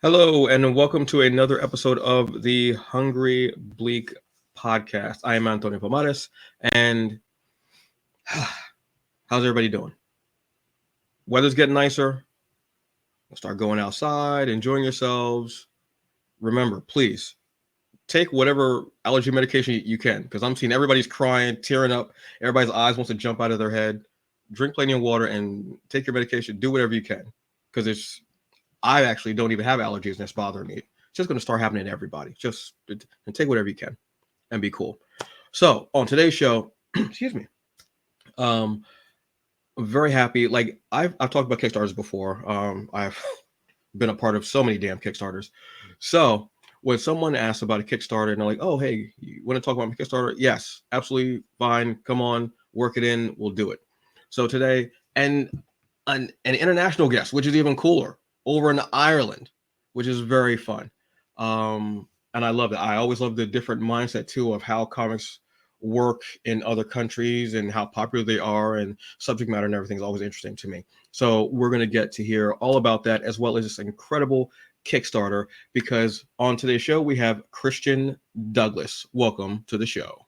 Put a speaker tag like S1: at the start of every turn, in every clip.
S1: Hello, and welcome to another episode of the Hungry Bleak podcast. I am Antonio Pomares, and how's everybody doing? Weather's getting nicer. We'll start going outside, enjoying yourselves. Remember, please take whatever allergy medication you can, because I'm seeing everybody's crying, tearing up. Everybody's eyes wants to jump out of their head. Drink plenty of water and take your medication. Do whatever you can, because I actually don't even have allergies and it's bothering me. It's just going to start happening to everybody. Just and take whatever you can and be cool. So on today's show, excuse me, I'm very happy. Like I've talked about Kickstarters before. I've been a part of so many damn Kickstarters. So when someone asks about a Kickstarter and they're like, "Oh, hey, you want to talk about my Kickstarter?" Yes, absolutely fine. Come on, work it in. We'll do it. So today, and an international guest, which is even cooler, over in Ireland, which is very fun. And I love it. I always love the different mindset too of how comics work in other countries and how popular they are, and subject matter and everything is always interesting to me. So we're going to get to hear all about that, as well as this incredible Kickstarter, because on today's show we have Christian Douglas. Welcome to the show.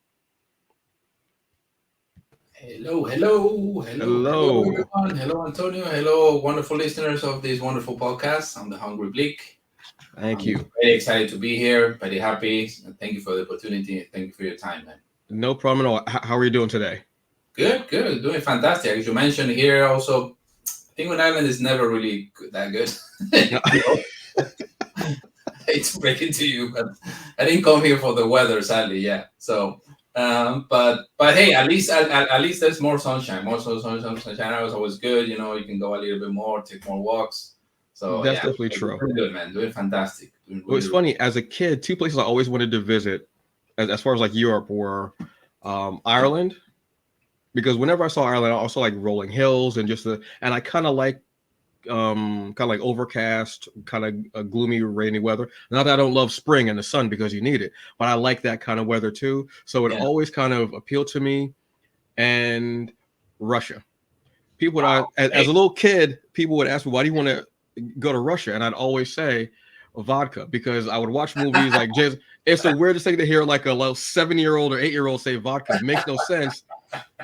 S2: Hello,
S1: Hello.
S2: everyone. Hello, Antonio. Hello, wonderful listeners of this wonderful podcast. I'm the Hungry Bleak.
S1: Thank
S2: I'm
S1: you.
S2: very excited to be here, very happy. Thank you for the opportunity. Thank you for your time, man.
S1: No problem at all. How are you doing today?
S2: Good. Doing fantastic. As you mentioned here, also, I think on Ireland is never really that good. I hate to break it to you, but I didn't come here for the weather, sadly. Yeah. So, but hey, at least there's more sunshine. Sunshine is always good. You know, you can go a little bit more, take more walks. So
S1: That's
S2: yeah,
S1: definitely true.
S2: doing good, man. Doing fantastic. Doing
S1: Well, it's funny, as a kid, two places I always wanted to visit, as far as like Europe, were Ireland, because whenever I saw Ireland, I also like rolling hills and and I kind of like overcast, kind of gloomy, rainy weather. Not that I don't love spring and the sun, because you need it, but I like that kind of weather too. So it
S2: Yeah.
S1: always kind of appealed to me. And Russia. People would, as a little kid, people would ask me, "Why do you want to go to Russia?" And I'd always say vodka, because I would watch movies like James. It's the weirdest thing to hear like a little 7-year-old or 8-year-old say vodka. It makes no sense,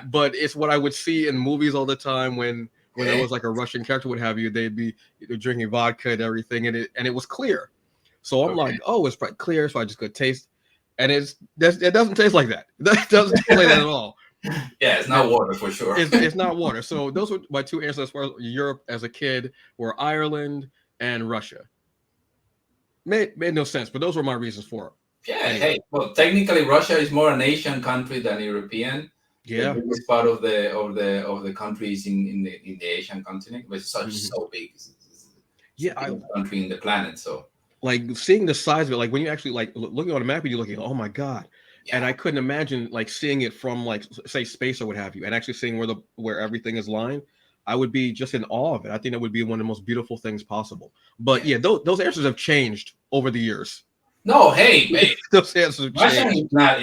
S1: but it's what I would see in movies all the time when there was like a Russian character, what have you. They'd be drinking vodka and everything, and it was clear. So I'm like, oh, it's quite clear, so I just could taste, and it doesn't taste like that. That doesn't taste like that at all.
S2: Yeah, it's not water for sure.
S1: It's not water. So those were my two answers as far as Europe as a kid, were Ireland and Russia. Made no sense, but those were my reasons for it.
S2: Yeah.
S1: Anyway.
S2: Hey, well, technically, Russia is more an Asian country than European.
S1: Yeah.
S2: The biggest part of the countries in the Asian continent, but it's so big. It's
S1: Yeah,
S2: the biggest country in the planet. So
S1: like seeing the size of it, like when you actually like looking on a map and you're looking, oh my god.
S2: yeah.
S1: And I couldn't imagine like seeing it from like say space or what have you, and actually seeing where everything is lying. I would be just in awe of it. I think that would be one of the most beautiful things possible. But yeah, those answers have changed over the years.
S2: No, hey,
S1: Those answers have
S2: Russia
S1: changed.
S2: is not.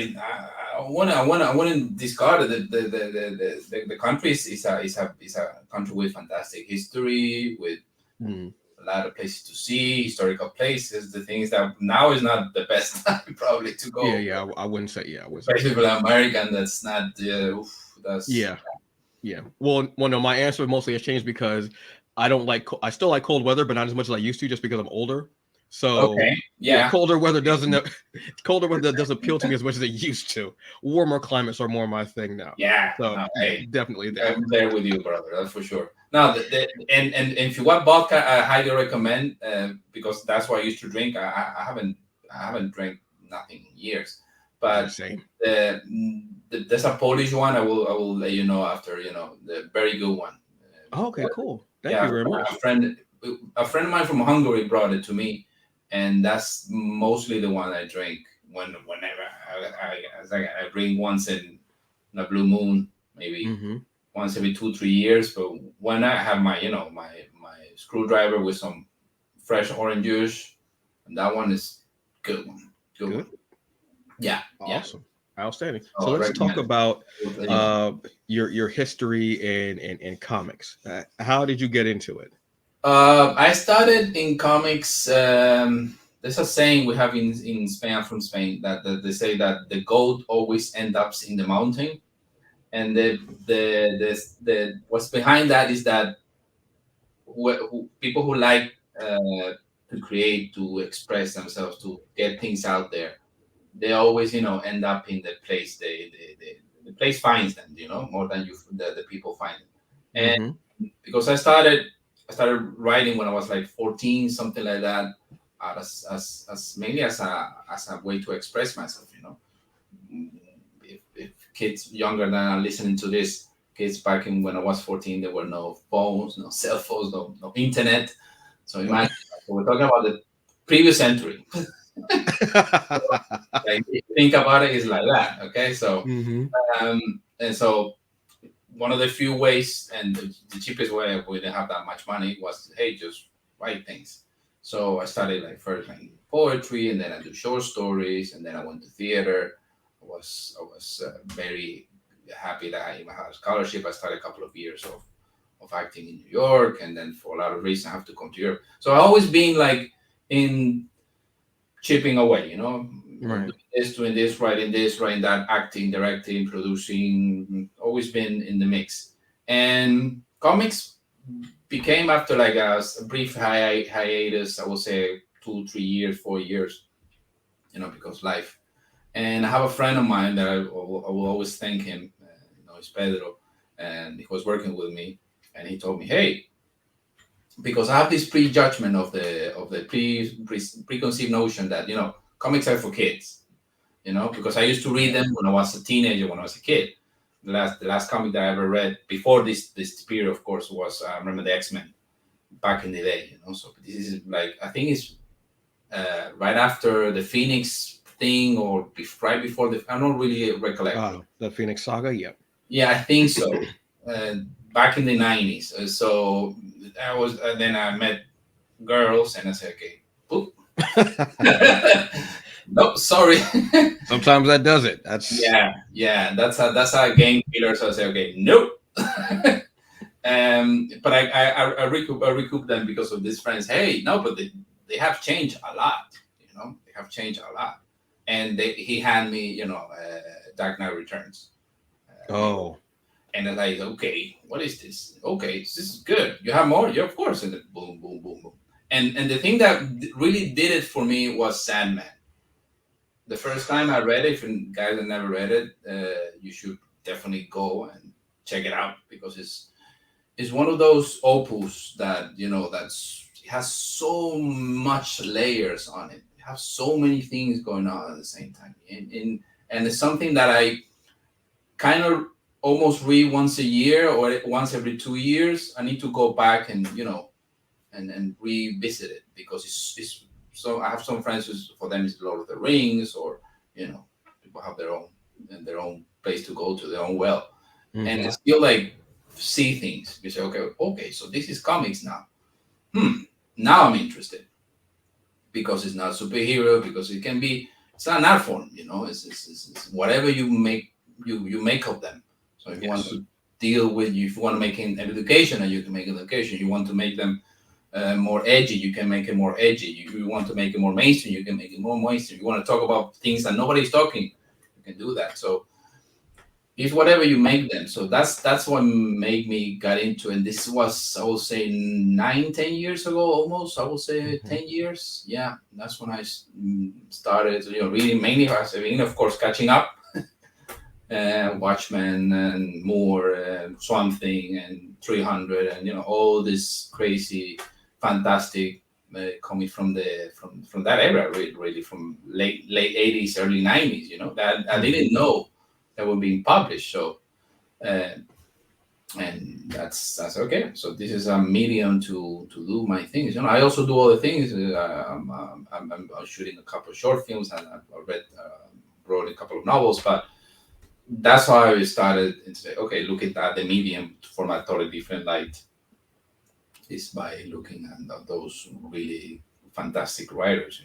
S2: I wouldn't discard the country is a country with fantastic history, with a lot of places to see, historical places. The things that now is not the best time probably to go.
S1: Yeah. I wouldn't say yeah. I would
S2: Especially for American, that's not. That's
S1: yeah. Well, no, my answer mostly has changed because I still like cold weather, but not as much as I used to, just because I'm older. So
S2: okay. Yeah.
S1: colder weather doesn't appeal to me as much as it used to. Warmer climates are more my thing now.
S2: Yeah.
S1: So
S2: No, hey,
S1: definitely that.
S2: I'm there with you, brother. That's for sure. Now, and if you want vodka, I highly recommend because that's what I used to drink. I haven't drank nothing in years, but
S1: Same.
S2: there's a Polish one. I will let you know after. The very good one.
S1: Oh, okay, cool. Thank you very much.
S2: A friend of mine from Hungary brought it to me, and that's mostly the one I drink whenever I drink once in a blue moon, maybe once every 2-3 years. But when I have my my screwdriver with some fresh orange juice, and that one is good one. Good one. Yeah.
S1: Awesome. Outstanding. So let's talk about your history in comics. How did you get into it?
S2: I started in comics. There's a saying we have in Spain. I'm from Spain that they say that the goat always ends up in the mountain, and the what's behind that is that people who like to create, to express themselves, to get things out there, they always end up in the place the place finds them, more than the people find them. And
S1: Mm-hmm.
S2: because I started writing when I was like 14, something like that, as mainly as a way to express myself. If kids younger than are listening to this, kids back in when I was 14, there were no phones, no cell phones, no internet. So imagine, so we're talking about the previous century. Like, if you think about it, it's like that. Okay, so
S1: Mm-hmm.
S2: and so one of the few ways and the cheapest way we didn't have that much money was, hey, just write things. So I started like first like poetry, and then I do short stories, and then I went to theater. I was very happy that I had a scholarship. I started a couple of years of acting in New York, and then for a lot of reasons I have to come to Europe. So I always been like in chipping away,
S1: Right.
S2: doing this, writing that, acting, directing, producing, always been in the mix. And comics became after like a brief hiatus, I would say 2, 3 years, 4 years, because life. And I have a friend of mine that I will always thank him, it's Pedro, and he was working with me, and he told me, hey, because I have this prejudgment of the preconceived notion that comics are for kids, because I used to read them when I was a teenager, when I was a kid. The last comic that I ever read before this period, of course, was I remember the X-Men back in the day. So this is like, I think it's right after the Phoenix thing, or right before the, I don't really recollect.
S1: The Phoenix Saga. Yep.
S2: Yeah, I think so. Uh, Back in the 90s. So I was then I met girls, and I said, okay, boop. No, sorry.
S1: Sometimes that does it. That's
S2: Yeah, that's a game killer. So I say, okay, nope. But I recoup them because of these friends. Hey, no, but they have changed a lot. They have changed a lot. And he handed me, Dark Knight Returns.
S1: oh
S2: And I was like, okay, what is this? Okay, this is good. You have more? Yeah, of course. And then boom, boom, boom, boom. And the thing that really did it for me was Sandman. The first time I read it, if you guys have never read it, you should definitely go and check it out, because it's one of those opus that it has so much layers on it. It has so many things going on at the same time, and it's something that I kind of almost read once a year or once every 2 years. I need to go back and and revisit it, because it's so. I have some friends who's, for them it's Lord of the Rings, or people have their own place to go to, their own well, and I still like see things. You say, okay, so this is comics now. Now I'm interested, because it's not superhero, because it can be. It's not an art form, it's whatever you make of them. So if you want
S1: yes.
S2: to deal with, if you want to make an education, and you can make an education. You want to make them more edgy, you can make it more edgy. You want to make it more mainstream, you can make it more mainstream. You want to talk about things that nobody's talking, you can do that. So it's whatever you make them. So that's what made me got into it. And this was, I would say, 9, 10 years ago, almost. I would say 10 years. Yeah, that's when I started, reading, mainly as a beginning, of course, catching up. Watchmen and more, Swamp Thing and 300, and all this crazy, fantastic coming from that era, really from late 80s, early 90s. That I didn't know that were being published. So uh, and that's okay. So this is a medium to do my things. I also do other things. I'm shooting a couple of short films, and I've wrote a couple of novels, but that's how I started and say, okay, look at the medium from a totally different light, is by looking at those really fantastic writers,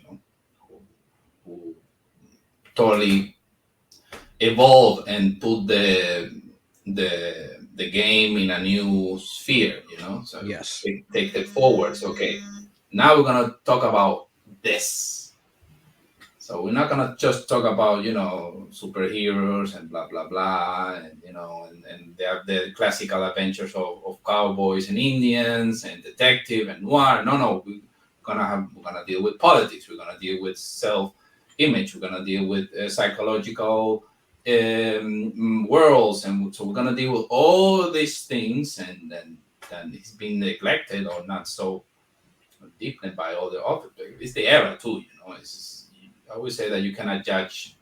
S2: who totally evolve and put the the game in a new sphere, so
S1: Yes.
S2: take it forward. So, okay, now we're gonna talk about this. So we're not gonna just talk about superheroes and blah blah blah, and and they have the classical adventures of cowboys and Indians and detective and noir. No, we're gonna deal with politics. We're gonna deal with self image. We're gonna deal with psychological worlds, and so we're gonna deal with all these things, and then it's been neglected or not so deeply by all the authors. It's the era too, It's just, I always say that you cannot judge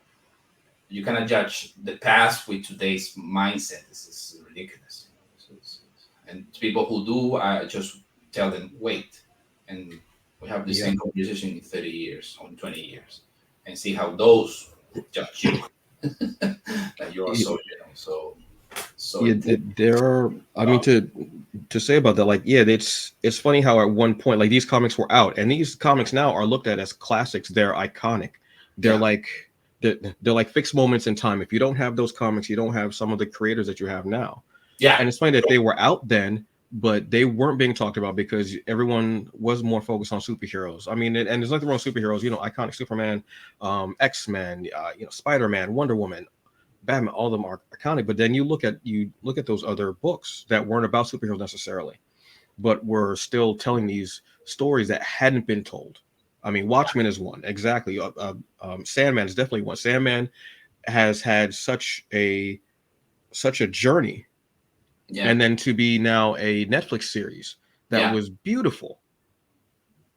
S2: the past with today's mindset. This is ridiculous. And people who do, I just tell them wait, and we have the
S1: Yeah.
S2: same conversation in 30 years or 20 years, and see how those judge you. That you are
S1: Yeah,
S2: so
S1: yeah, there are. I mean,
S2: um,
S1: to say about that, like, yeah, it's funny how at one point, like, these comics were out, and these comics now are looked at as classics. They're iconic. They're
S2: yeah,
S1: like they're like fixed moments in time. If you don't have those comics, you don't have some of the creators that you have now.
S2: yeah,
S1: And it's funny that they were out then, but they weren't being talked about because everyone was more focused on superheroes. I mean, and there's nothing wrong with superheroes. Iconic Superman, X-Men, Spider-Man, Wonder Woman, Batman. All of them are iconic. But then you look at those other books that weren't about superheroes necessarily, but were still telling these stories that hadn't been told. I mean, Watchmen is one exactly. Sandman is definitely one. Sandman has had such a journey,
S2: yeah,
S1: and then to be now a Netflix series that
S2: yeah,
S1: was beautiful.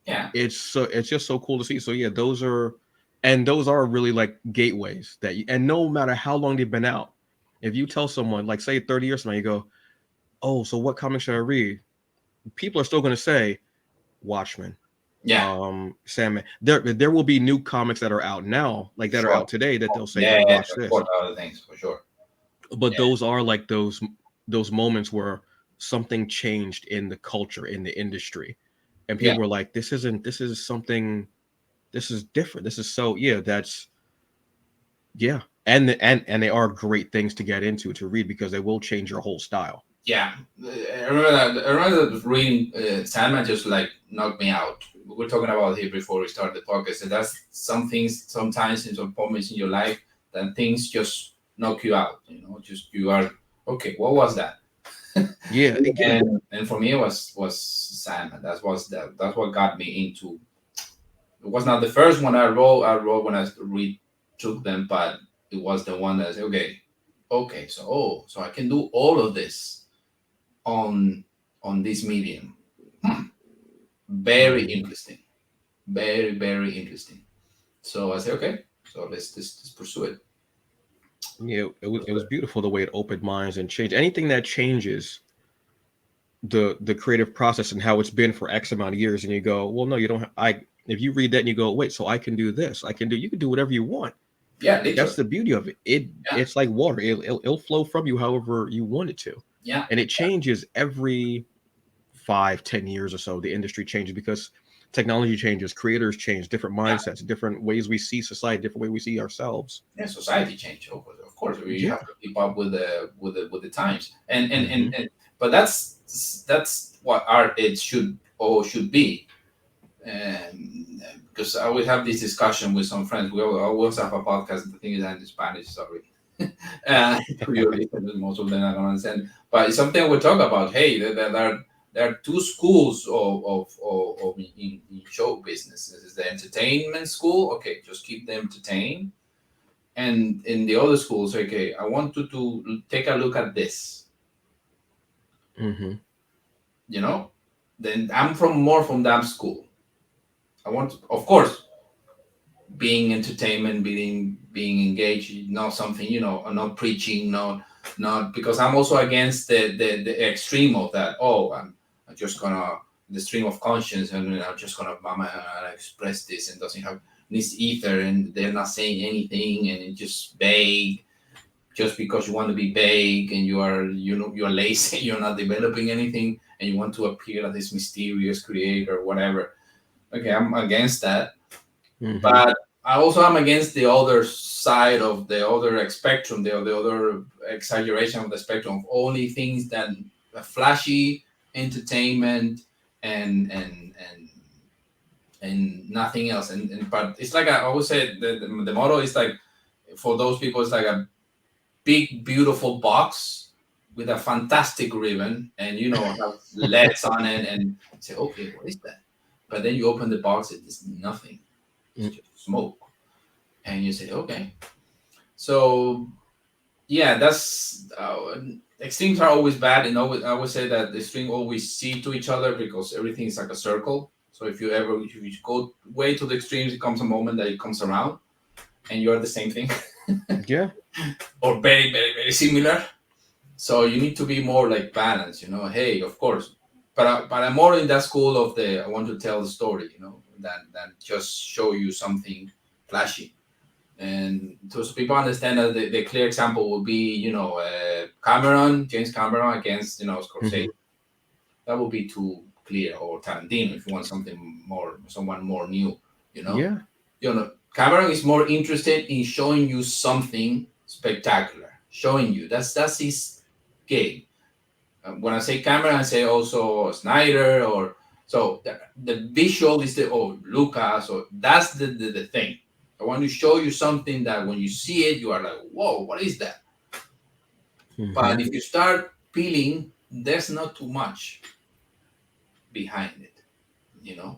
S2: yeah,
S1: It's just so cool to see. So yeah, those are really like gateways and no matter how long they've been out, if you tell someone, like, say 30 years from now, you go, oh, so what comic should I read? People are still going to say Watchmen,
S2: yeah,
S1: Sandman. There will be new comics that are out now, like that are
S2: sure.
S1: out today, that they'll say,
S2: Yeah,
S1: hey,
S2: yeah,
S1: watch this.
S2: support other things for sure.
S1: But
S2: Yeah,
S1: those are like those moments where something changed in the culture, in the industry, and
S2: yeah,
S1: people were like, this is something, this is different, this is so, yeah, that's, yeah. And they are great things to get into, to read, because they will change your whole style.
S2: yeah. I remember that reading Sandman just like knocked me out. We were talking about it before we started the podcast, and that's some things sometimes in some moments in your life that things just knock you out. Just you are okay. What was that?
S1: Yeah, yeah.
S2: And for me, it was Sandman. That's what got me into. It was not the first one I wrote. I wrote when I retook them, but it was the one that said, okay, so I can do all of this on this medium. Hmm, very
S1: Mhm.
S2: interesting, very very interesting. So I said, okay, so let's pursue it.
S1: Yeah, it was beautiful the way it opened minds and changed anything that changes the creative process and how it's been for X amount of years. And you go, well, no, you don't I if you read that and you go, wait, so I can do this, you can do whatever you want.
S2: Yeah,
S1: That's
S2: literally.
S1: the beauty of it.
S2: Yeah,
S1: It's like water. It'll flow from you however you want it to.
S2: yeah,
S1: And it changes every 5-10 years or so. The industry changes because technology changes, creators change, different
S2: yeah.
S1: mindsets, different ways we see society, different way we see ourselves.
S2: Yeah, society change. Of course, we
S1: Yeah.
S2: have to keep up with the times,
S1: Hmm.
S2: but that's what art it should be. Because I always have this discussion with some friends. We always have a podcast. The thing is, I'm in Spanish, sorry. To your listeners, most of them are gonna understand. But it's something we talk about. Hey, there are two schools of in show business. This is the entertainment school. Okay, just keep them entertained, and in the other schools, okay, I want to take a look at this,
S1: Hmm.
S2: you know. Then I'm from that school. I want, of course, being entertainment, being engaged, not something, not preaching, not because I'm also against the extreme of that. Oh, I'm just gonna the stream of conscience, and I'm just gonna express this, and doesn't have this ether, and they're not saying anything, and it's just vague, just because you want to be vague, and you're lazy, you're not developing anything, and you want to appear as this mysterious creator or whatever. Okay, I'm against that.
S1: Hmm.
S2: But I also am against the other side of the other spectrum, the other exaggeration of the spectrum of only things that flashy entertainment and nothing else. And but it's like I always say, the motto is like, for those people, it's like a big beautiful box with a fantastic ribbon, and have LEDs on it, and say, okay, what is that? But then you open the box, it is nothing. It's just smoke. And you say, okay. So yeah, that's extremes are always bad, and I would say that the extreme always see to each other, because everything is like a circle. So if you go way to the extremes, it comes a moment that it comes around, and you are the same thing.
S1: Yeah.
S2: Or very, very, very similar. So you need to be more like balanced, Hey, of course, but I'm more in that school of I want to tell the story, than just show you something flashy. And so people understand that the clear example would be, James Cameron against, Scorsese. That would be too clear. Or Tarantino, if you want someone more new,
S1: Yeah.
S2: Cameron is more interested in showing you something spectacular, showing you that's his game. When I say Cameron, I say also Snyder, or so the visual is Lucas, or that's the thing. I want to show you something that when you see it, you are like, whoa, what is that? But if you start peeling, there's not too much behind it,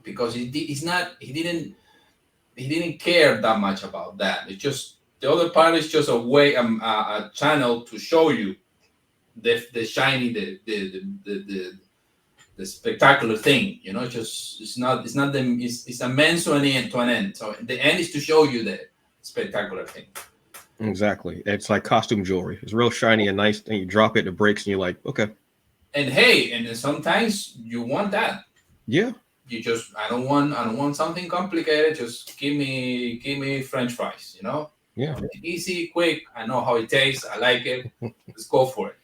S2: because he didn't care that much about that. It's just the other part is just a way, a channel to show you the shiny, the spectacular thing. It's a means to an end. So the end is to show you the spectacular thing.
S1: Exactly. It's like costume jewelry. It's real shiny and nice, and you drop it, it breaks, and you're like, okay.
S2: And hey, and then sometimes you want that.
S1: Yeah.
S2: I don't want something complicated. Just give me French fries.
S1: Yeah.
S2: Easy, quick. I know how it tastes. I like it. Let's go for it.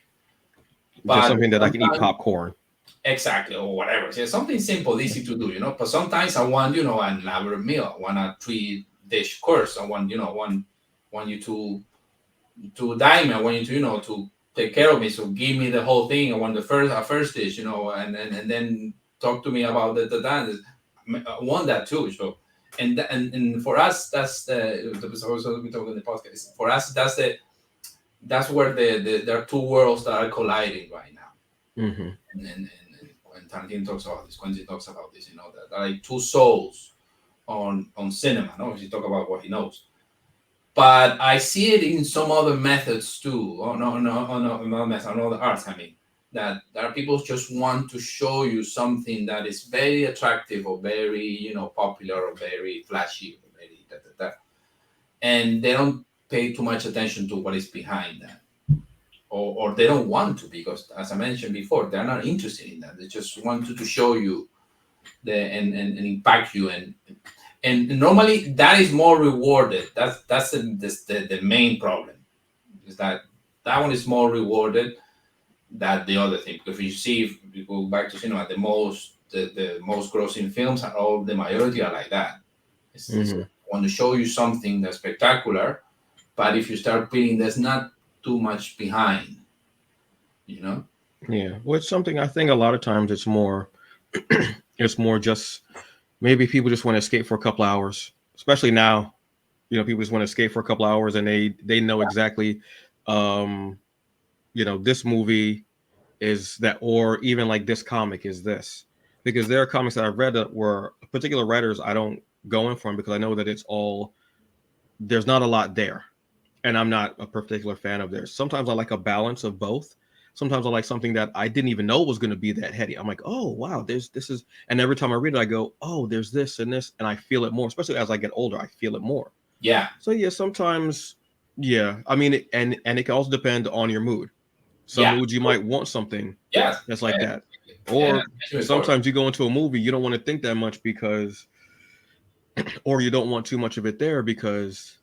S1: But just something that I can eat popcorn.
S2: Exactly, or whatever. So something simple, easy to do, But sometimes I want, an elaborate meal. I want a 3-dish course. I want, want you to dine me. I want you to, to take care of me. So give me the whole thing. I want a first dish, and then talk to me about the dance. I want that too. So, and for us, that's also we talk in the podcast. For us, that's where there are two worlds that are colliding right now. And when Tarantino talks about this, Quentin talks about this, that are like two souls on cinema. No, he talk about what he knows, but I see it in some other methods too. On other arts. I mean, that there are people just want to show you something that is very attractive or very popular or very flashy or very and they don't pay too much attention to what is behind that. Or they don't want to, because as I mentioned before, they're not interested in that. They just want to show you and impact you, and normally that is more rewarded. That's the main problem, is that one is more rewarded than the other thing. Because if you go back to cinema, the most grossing films are all, the majority are like that. It's want to show you something that's spectacular, but if you start peeling, there's not too much behind,
S1: Yeah, well, it's something I think a lot of times it's more just maybe people just want to escape for a couple hours, especially now. People just want to escape for a couple hours, and they know exactly, this movie is that, or even like this comic is this, because there are comics that I've read that were particular writers I don't go in for them, because I know that there's not a lot there. And I'm not a particular fan of theirs. Sometimes I like a balance of both. Sometimes I like something that I didn't even know was going to be that heady. I'm like, oh wow, this is, and every time I read it, I go, oh, there's this and this, and I feel it more. Especially as I get older, I feel it more.
S2: Yeah.
S1: So yeah, sometimes, yeah. I mean, and it can also depend on your mood. Some moods you might want something that's like that, or sometimes you go into a movie, you don't want to think that much because, or you don't want too much of it there because.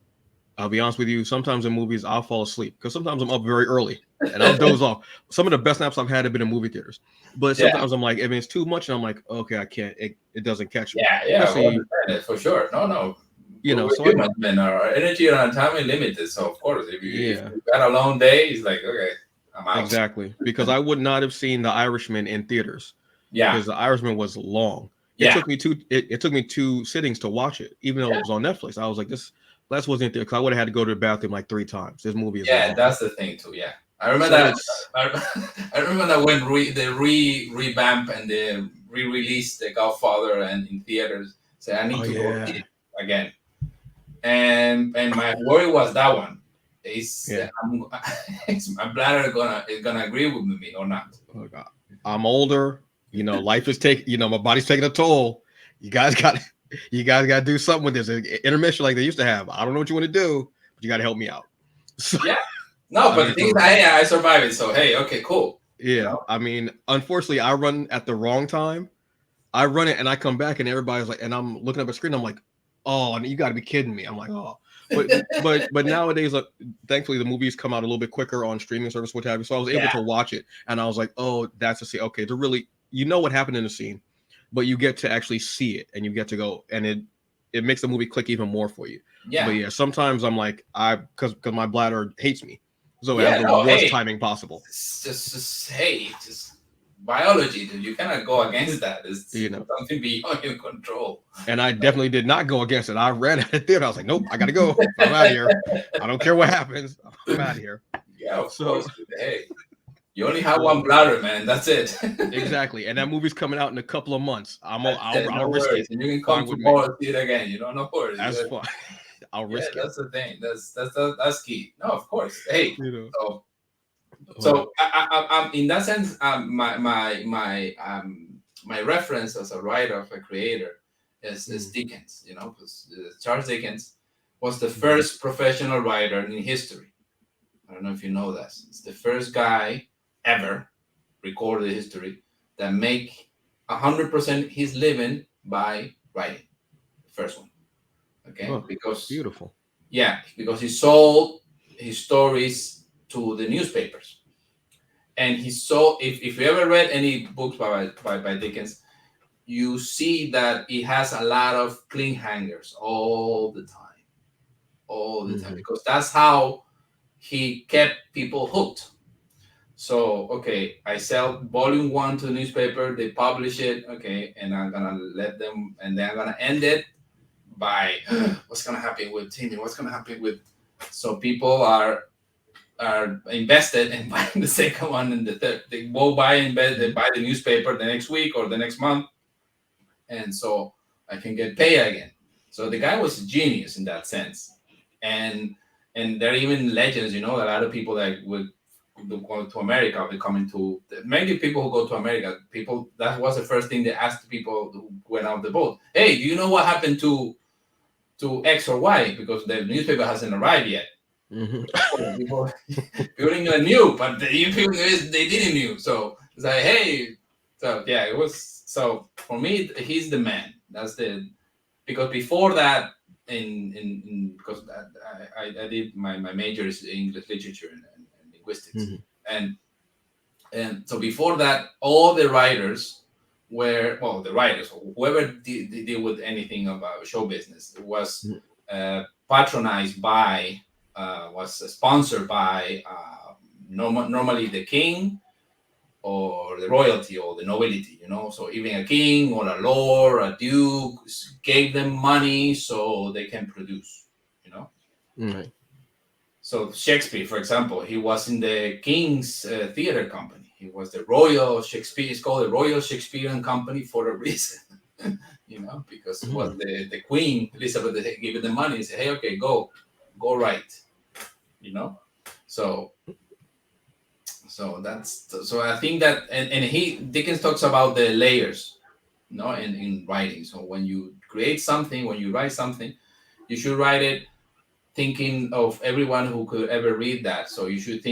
S1: I'll be honest with you. Sometimes in movies, I'll fall asleep because sometimes I'm up very early and I'll doze off. Some of the best naps I've had have been in movie theaters, but sometimes I'm like, if it's too much, and I'm like, okay, I can't. It doesn't catch me.
S2: Yeah, especially, for sure. No,
S1: you know,
S2: we're
S1: so
S2: humans, man. Our energy and our time is limited. So of course, if
S1: yeah,
S2: you got a long day, it's like, okay, I'm out.
S1: exactly. Because I would not have seen The Irishman in theaters
S2: Yeah,
S1: because The Irishman was long.
S2: yeah,
S1: It took me two sittings to watch it, even though it
S2: yeah,
S1: was on Netflix. I was like, this last wasn't there because I would have had to go to the bathroom like 3 times. This movie is
S2: yeah.
S1: long.
S2: That's the thing too. Yeah, I remember
S1: So
S2: that.
S1: it's
S2: I remember that when they revamp and they re-release The Godfather and in theaters. Say I
S1: oh
S2: need to go see
S1: yeah.
S2: it again. And my worry was that one. Is
S1: Yeah.
S2: is my bladder gonna agree with me or not?
S1: Oh God. I'm older. You know, life is taking. You know, my body's taking a toll. You guys got. You guys got to do something with this intermission like they used to have. I don't know what you want to do, but you got to help me out. So
S2: Yeah. No,
S1: I
S2: but the
S1: mean,
S2: thing
S1: for
S2: is,
S1: real.
S2: I survived it. So hey, okay, cool. You
S1: Yeah.
S2: know?
S1: I mean, unfortunately, I run at the wrong time. I run it and I come back and everybody's like, and I'm looking up at the screen. I'm like, oh, you got to be kidding me. I'm like, oh, but nowadays, thankfully, the movies come out a little bit quicker on streaming service, what have you. So I was able
S2: Yeah.
S1: to watch it, and I was like, oh, that's a scene. Okay, to really, you know what happened in the scene, but you get to actually see it, and you get to go, and it makes the movie click even more for you. But
S2: Yeah.
S1: yeah, sometimes I'm like, because my bladder hates me, so it has
S2: Yeah.
S1: the
S2: No.
S1: worst
S2: Hey,
S1: timing possible.
S2: just biology. Dude. You cannot go against that. It's
S1: You know.
S2: something beyond your control.
S1: And I definitely did not go against it. I ran at the theater. I was like, nope, I gotta go. I'm out of here. I don't care what happens. I'm out of here.
S2: Yeah, of
S1: So
S2: course. Hey, you only have one
S1: so
S2: bladder, man. That's it.
S1: exactly. And that movie's coming out in a couple of months.
S2: That's it.
S1: I'll
S2: No
S1: risk
S2: worries.
S1: it.
S2: And you can come
S1: Fine with me.
S2: tomorrow and see it again. You know, no worries.
S1: That's fine. I'll
S2: Yeah,
S1: risk it.
S2: that's the thing. That's key. No, of course. Hey,
S1: You know.
S2: so
S1: Uh,
S2: I'm in that sense, my reference as a writer, of a creator, is Dickens. You know, because Charles Dickens was the first professional writer in history. I don't know if you know that. It's the first guy ever recorded in history that make 100% his living by writing. The first one, okay?
S1: oh,
S2: Because
S1: beautiful.
S2: because he sold his stories to the newspapers. And he saw, if you ever read any books by Dickens, you see that it has a lot of clean hangers all the time, because that's how he kept people hooked. So okay, I sell volume one to the newspaper, they publish it, okay, and I'm gonna let them, and then I'm gonna end it by what's gonna happen with Timmy, what's gonna happen with, so people are invested in buying the second one and the third. They go buy in bed, they buy the newspaper the next week or the next month, and so I can get paid again. So the guy was a genius in that sense, and there are even legends. You know, a lot of people that would go to America, they coming to many people who go to America. People, that was the first thing they asked people who went out the boat. Hey, do you know what happened to X or Y? Because the newspaper hasn't arrived yet. People even knew, but people they didn't knew. So it's like, hey, so yeah, it was. So for me, he's the man. That's the, because before that, in because I did my major is English literature and linguistics, and so before that, all the writers were, well, the writers, whoever deal with anything about show business, was patronized by, was sponsored by normally the king or the royalty or the nobility, you know. So even a king or a lord, a duke gave them money so they can produce, you know.
S1: Right.
S2: So Shakespeare, for example, he was in the King's Theater Company. He was the Royal Shakespeare. It's called the Royal Shakespearean Company for a reason, you know, because it was the Queen Elizabeth that gave it the money and said, "Hey, okay, go write," you know. So so I think that, and he Dickens talks about the layers, you know, in writing. So when you create something, when you write something, you should write it thinking of everyone who could ever read that. So you should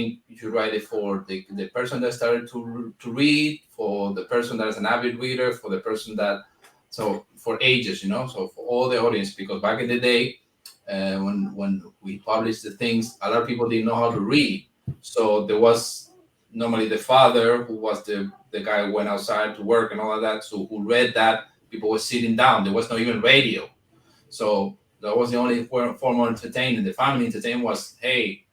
S2: write it for the person that started to read, for the person that is an avid reader, for the person that, so for ages, you know, so for all the audience, because back in the day, when we published the things, a lot of people didn't know how to read. So there was normally the father who was the guy who went outside to work and all of that. So who read that, people were sitting down. There was no even radio. So That was the only form of entertainment. The family entertainment was, hey,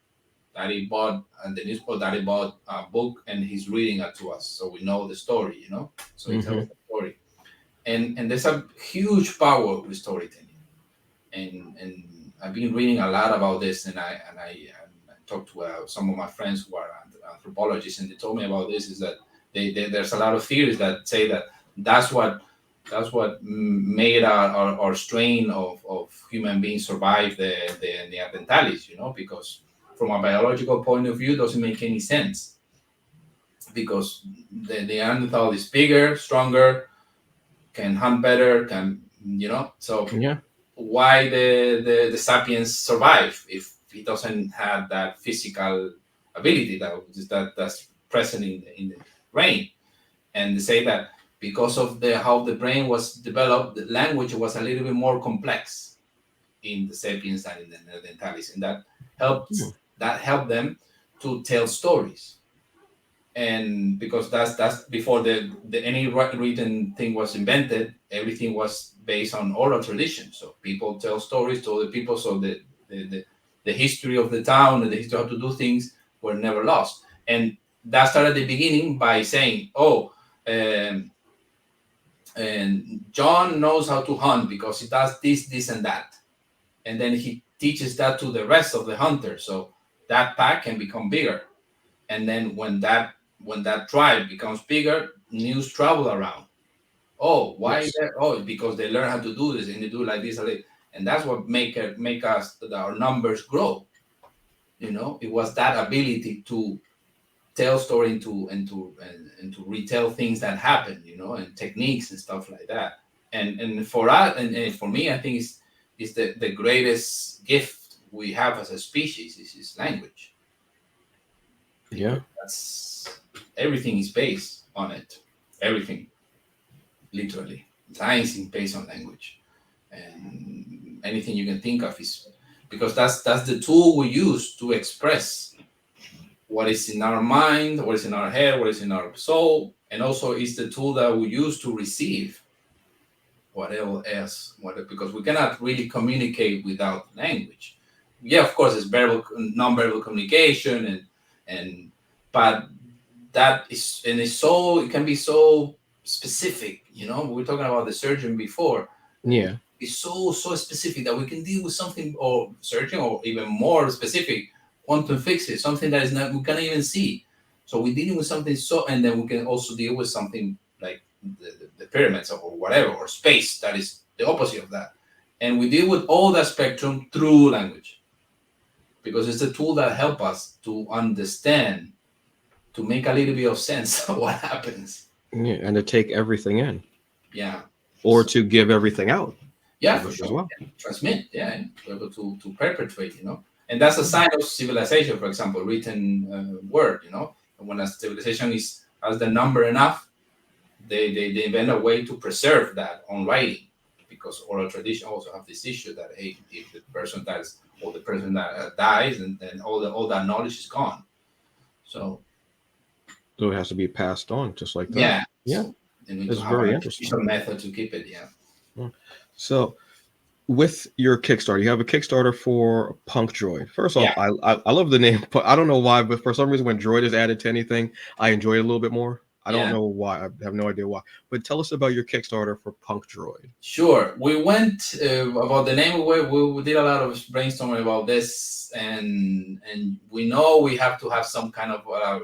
S2: daddy bought and the newspaper, daddy bought a book and he's reading it to us, so we know the story, So he tells
S1: Mm-hmm.
S2: the story, and there's a huge power with storytelling, and I've been reading a lot about this, and I talked to some of my friends who are anthropologists, and they told me about this. Is that there's a lot of theories that say that that's what made our strain of human beings survive the Neanderthals, because from a biological point of view, it doesn't make any sense, because the Neanderthal is bigger, stronger, can hunt better, so
S1: Yeah.
S2: why the sapiens survive if he doesn't have that physical ability that's present in the brain? And they say that because of the how the brain was developed, the language was a little bit more complex in the sapiens than in the Neanderthals, and
S1: Hmm.
S2: that helped them to tell stories. And because that's before the any written thing was invented, everything was based on oral tradition. So people tell stories to other people, so the history of the town and the history of how to do things were never lost. And that started at the beginning by saying, oh, um, and John knows how to hunt because he does this and that, and then he teaches that to the rest of the hunters, so that pack can become bigger. And then when that tribe becomes bigger, news travel around. Oh, why
S1: Yes.
S2: that? Oh, because they learn how to do this and they do like this, and that's what make us our numbers grow. It was that ability to tell story and to retell things that happen, and techniques and stuff like that. And for us and for me, I think is the greatest gift we have as a species is language,
S1: Yeah.
S2: because that's everything is based on it. Everything, literally, science is based on language, and anything you can think of is because that's the tool we use to express what is in our mind, what is in our head, what is in our soul, and also is the tool that we use to receive whatever else. Because we cannot really communicate without language. Yeah, of course, it's verbal, non-verbal communication, and but that is and it's so it can be so specific. We were talking about the surgeon before.
S1: Yeah.
S2: It's so specific that we can deal with something or searching or even more specific quantum fixes something that is not we can't even see. So we're dealing with something and then we can also deal with something like the pyramids or whatever or space that is the opposite of that, and we deal with all that spectrum through language because it's the tool that help us to understand, to make a little bit of sense of what happens.
S1: Yeah. And to take everything in,
S2: Yeah.
S1: or
S2: So,
S1: to give everything out
S2: yeah, for
S1: as
S2: sure.
S1: well.
S2: Yeah. Transmit, yeah, to be able to perpetuate, and that's a sign of civilization. For example, written word, and when a civilization has the number enough, they invent a way to preserve that on writing, because oral tradition also have this issue that hey, if the person dies or the person that dies, and then all that knowledge is gone. So
S1: So it has to be passed on just like that.
S2: yeah,
S1: Yeah.
S2: so they need to
S1: It's
S2: have
S1: very
S2: an
S1: interesting.
S2: artificial method to keep it. Yeah.
S1: Yeah. So with your Kickstarter, you have a Kickstarter for Punkdroid. First off,
S2: Yeah.
S1: I love the name, but I don't know why, but for some reason when droid is added to anything, I enjoy it a little bit more. I don't
S2: Yeah.
S1: know why. I have no idea why. But tell us about your Kickstarter for Punkdroid.
S2: Sure. We went about the name. We did a lot of brainstorming about this, and we know we have to have some kind of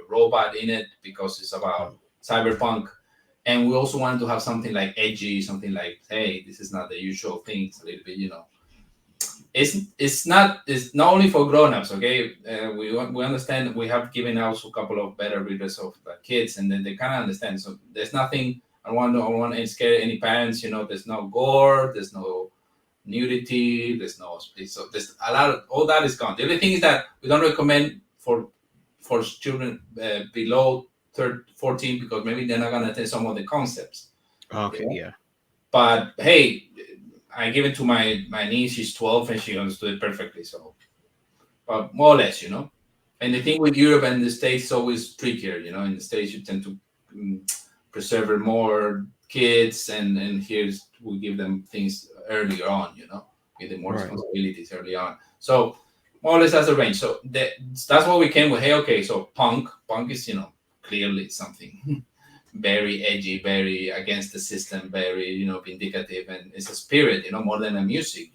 S2: robot in it because it's about
S1: Oh,
S2: cyberpunk, and we also wanted to have something like edgy, something like, hey, this is not the usual thing. It's a little bit, it's not only for grown-ups. Okay, we understand. We have given also a couple of beta readers of the kids, and then they kind of understand. So there's nothing. I want to scare any parents. There's no gore. There's no nudity. There's no so there's a lot of all that is gone. The only thing is that we don't recommend for children below 14 because maybe they're not gonna attend some of the concepts.
S1: okay, yeah.
S2: But hey, I give it to my niece. She's 12 and she understood it perfectly. So, but more or less. And the thing with Europe and the States is always trickier. In the States you tend to preserve more kids, and here's we give them things earlier on. with the more
S1: Right.
S2: responsibilities early on. So more or less that's the range. So that's what we came with. Hey, okay, so punk is clearly something very edgy, very against the system, very vindicative, and it's a spirit, more than a music.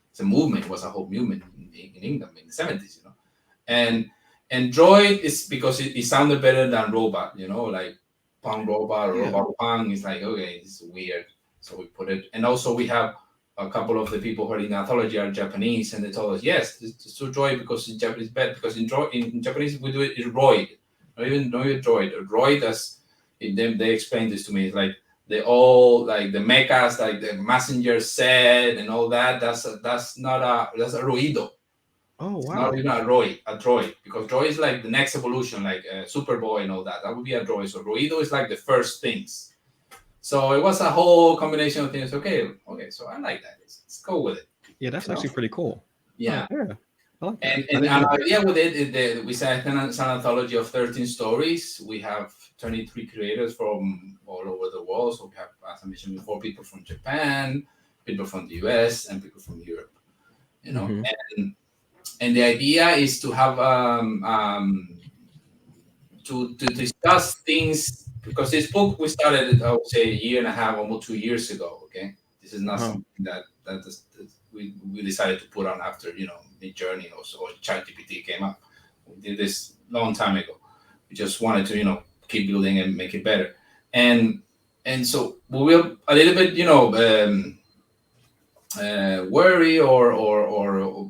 S2: It's a movement. It was a whole movement in England in the 70s. And droid is because it sounded better than robot. Like punk robot or robot punk. It's like, okay, it's weird, so we put it. And also we have a couple of the people who are in anthology are Japanese, and they told us yes, it's to droid because in Japanese bad, because in Japanese we do it in droid, not even droid. A droid, as they explained this to me. It's like they all like the mechas, like the messenger said and all that. That's a ruido.
S1: Oh
S2: It's
S1: wow.
S2: not even a droid, because droid is like the next evolution, like Superboy and all that. That would be a droid. So ruido is like the first things. So it was a whole combination of things. Okay, so I like that. Let's go with it.
S1: Yeah, that's actually pretty cool.
S2: Yeah.
S1: Yeah. I like that.
S2: And our idea with it is that we said it's an anthology of 13 stories. We have 23 creators from all over the world. So we have, as I mentioned before, people from Japan, people from the US, and people from Europe. And the idea is to have to discuss things, because this book we started, I would say, a year and a half, almost 2 years ago. Okay, this is not something that we decided to put on after Mid Journey or ChatGPT came up. We did this long time ago. We just wanted to keep building and make it better, and so we will a little bit worry or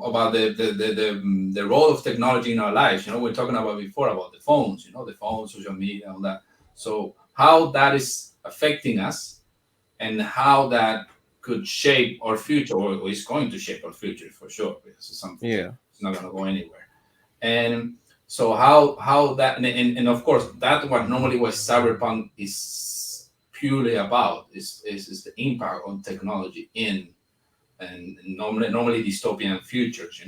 S2: about the role of technology in our lives. We're talking about before about the phones, the phones, social media, all that. So how that is affecting us, and how that could shape our future, or is going to shape our future for sure, because it's something it's not going to go anywhere. And so how that, and of course that what normally what cyberpunk is purely about is the impact on technology and normally dystopian futures.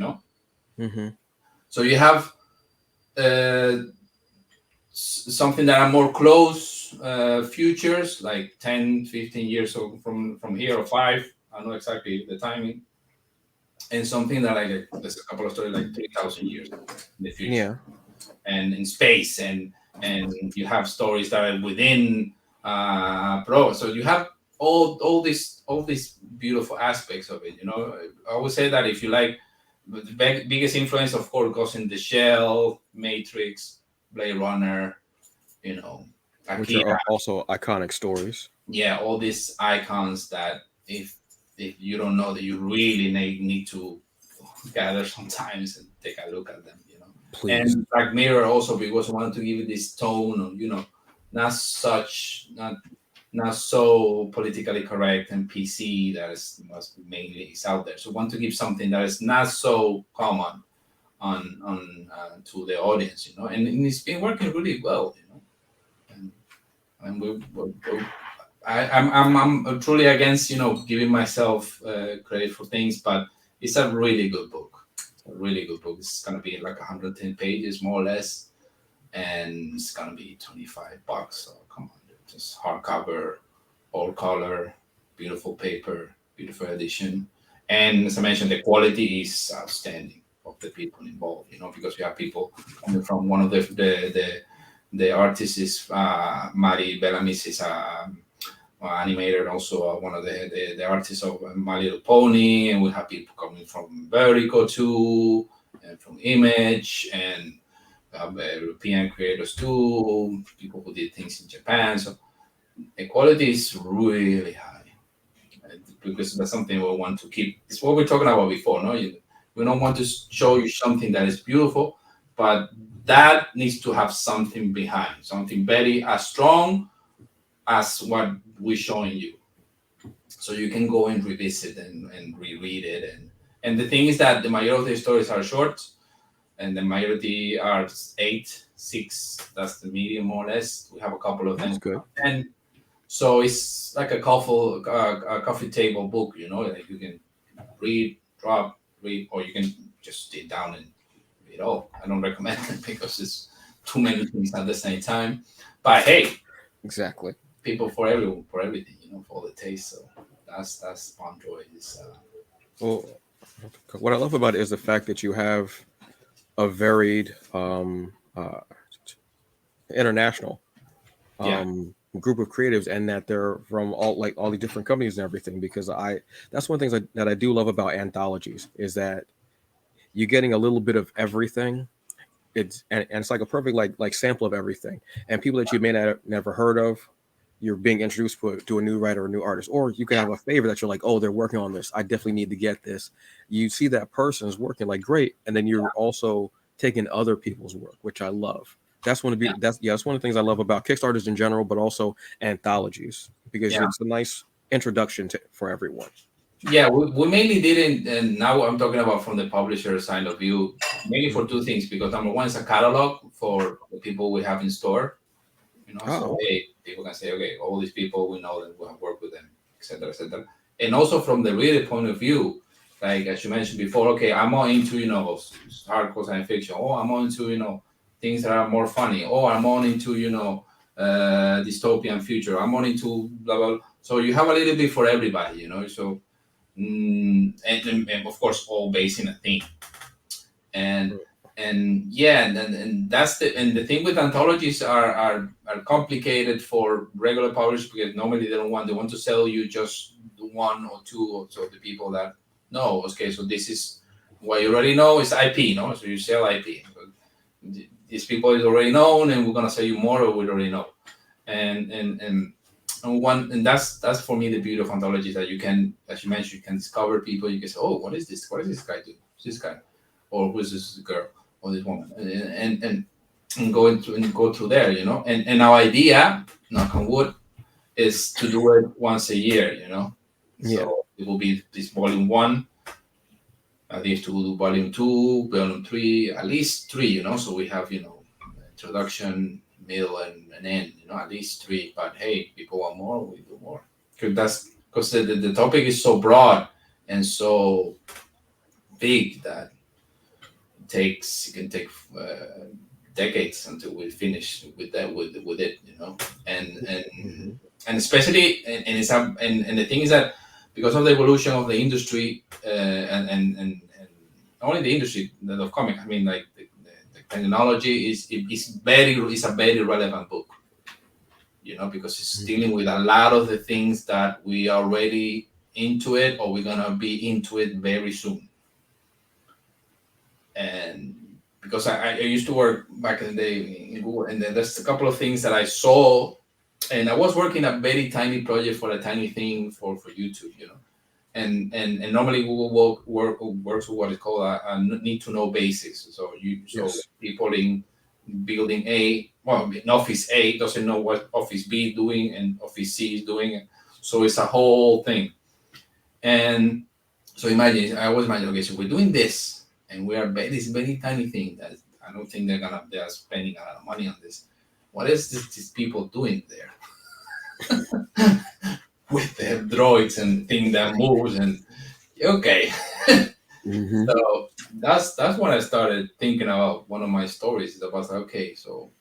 S2: So you have something that are more close futures, like 10, 15 years from here, or 5, I don't know exactly the timing, and something that there's a couple of stories like 3,000 years in the future, and in space, and you have stories that are within pro. So you have all these beautiful aspects of it. I would say that if you like, the biggest influence, of course, goes in the Shell, Matrix, Blade Runner,
S1: which are also iconic stories.
S2: Yeah, all these icons that if you don't know, that you really need to gather sometimes and take a look at them.
S1: Please.
S2: And Black Mirror also, because I wanted to give it this tone of not so politically correct and PC that is mainly is out there. So I want to give something that is not so common on to the audience, and it's been working really well, and I'm truly against giving myself credit for things, but it's a really good book. It's a really good book. It's gonna be like 110 pages more or less, and it's gonna be $25. So come on, dude. Just hardcover, all color, beautiful paper, beautiful edition, and as I mentioned, the quality is outstanding of the people involved. Because we have people coming from one of the artists is Mari Bellamis is animator, and also one of the artists of My Little Pony, and we have people coming from Vertigo too, and from Image, and European creators too, people who did things in Japan. So the quality is really high, because that's something we want to keep. It's what we're talking about before, no? We don't want to show you something that is beautiful, but that needs to have something behind, something very as strong as what we're showing you. So you can go and revisit and reread it. And the thing is that the majority of the stories are short, and the majority are 8, 6. That's the medium, more or less. We have a couple of them.
S1: That's good.
S2: And so it's like a coffee table book, like you can read, or you can just sit down and read all. I don't recommend it because it's too many things at the same time. But hey,
S1: exactly.
S2: People for everything, for all the taste. So that's Punkdroid.
S1: Well, What I love about it is the fact that you have a varied international
S2: Yeah,
S1: group of creatives, and that they're from all the different companies and everything. Because that's one of the things that I do love about anthologies is that you're getting a little bit of everything. And it's like a perfect like sample of everything, and people that you may not have never heard of, you're being introduced to a new writer or a new artist, or you can have a favorite that you're like, oh, they're working on this, I definitely need to get this. You see that person's working like great, and then you're also taking other people's work, which I love.
S2: yeah,
S1: That's one of the things I love about Kickstarters in general, but also anthologies, because
S2: yeah.
S1: it's a nice introduction for everyone.
S2: Yeah, we mainly didn't, and now I'm talking about from the publisher side of view, mainly for two things. Because number one is a catalog for the people we have in store, so
S1: Oh, okay.
S2: hey, people can say, okay, all these people we know that we have worked with them, etc., etc. And also from the reader point of view, like as you mentioned before, okay, I'm more into hardcore science fiction. Oh, I'm more into things that are more funny. Oh, I'm more into dystopian future. I'm more into blah blah. So you have a little bit for everybody, So and of course all based in a theme, and yeah, and that's the thing with anthologies are complicated for regular publishers, because normally they want to sell you just one or two, or so the people that know, okay, so this is what you already know is IP, no, so you sell IP. These people is already known, and we're gonna sell you more of what we already know. And that's for me the beauty of anthologies, that you can, as you mentioned, you can discover people. You can say, oh, what is this? What is this guy do? Who's this guy? Or who's this girl? Or this woman? And go through there, And our idea, knock on wood, is to do it once a year,
S1: Yeah.
S2: So it will be this volume one. At least to do volume two, volume three, at least three, So we have, introduction, middle, and end, at least three. But hey, people want more, we do more. Because the topic is so broad and so big that it can take decades until we finish with that with it, and and
S1: Hmm.
S2: and especially and the thing is that because of the evolution of the industry, and not only the industry of comic, I mean, like the technology is a very relevant book, because it's dealing with a lot of the things that we are already into it, or we're gonna be into it very soon. And because I used to work back in the day in Google, and then there's a couple of things that I saw, and I was working a very tiny project for a tiny thing for YouTube, and normally Google works with what is called a need to know basis. So
S1: Yes.
S2: people in building A, well, in Office A doesn't know what Office B is doing and Office C is doing, so it's a whole thing. And so I always imagine, okay, so we're doing this, and we are this very tiny thing that I don't think they are spending a lot of money on this. What is these people doing there with their droids and thing that moves? And okay,
S1: Hmm.
S2: so that's when I started thinking about one of my stories. It was like, okay, so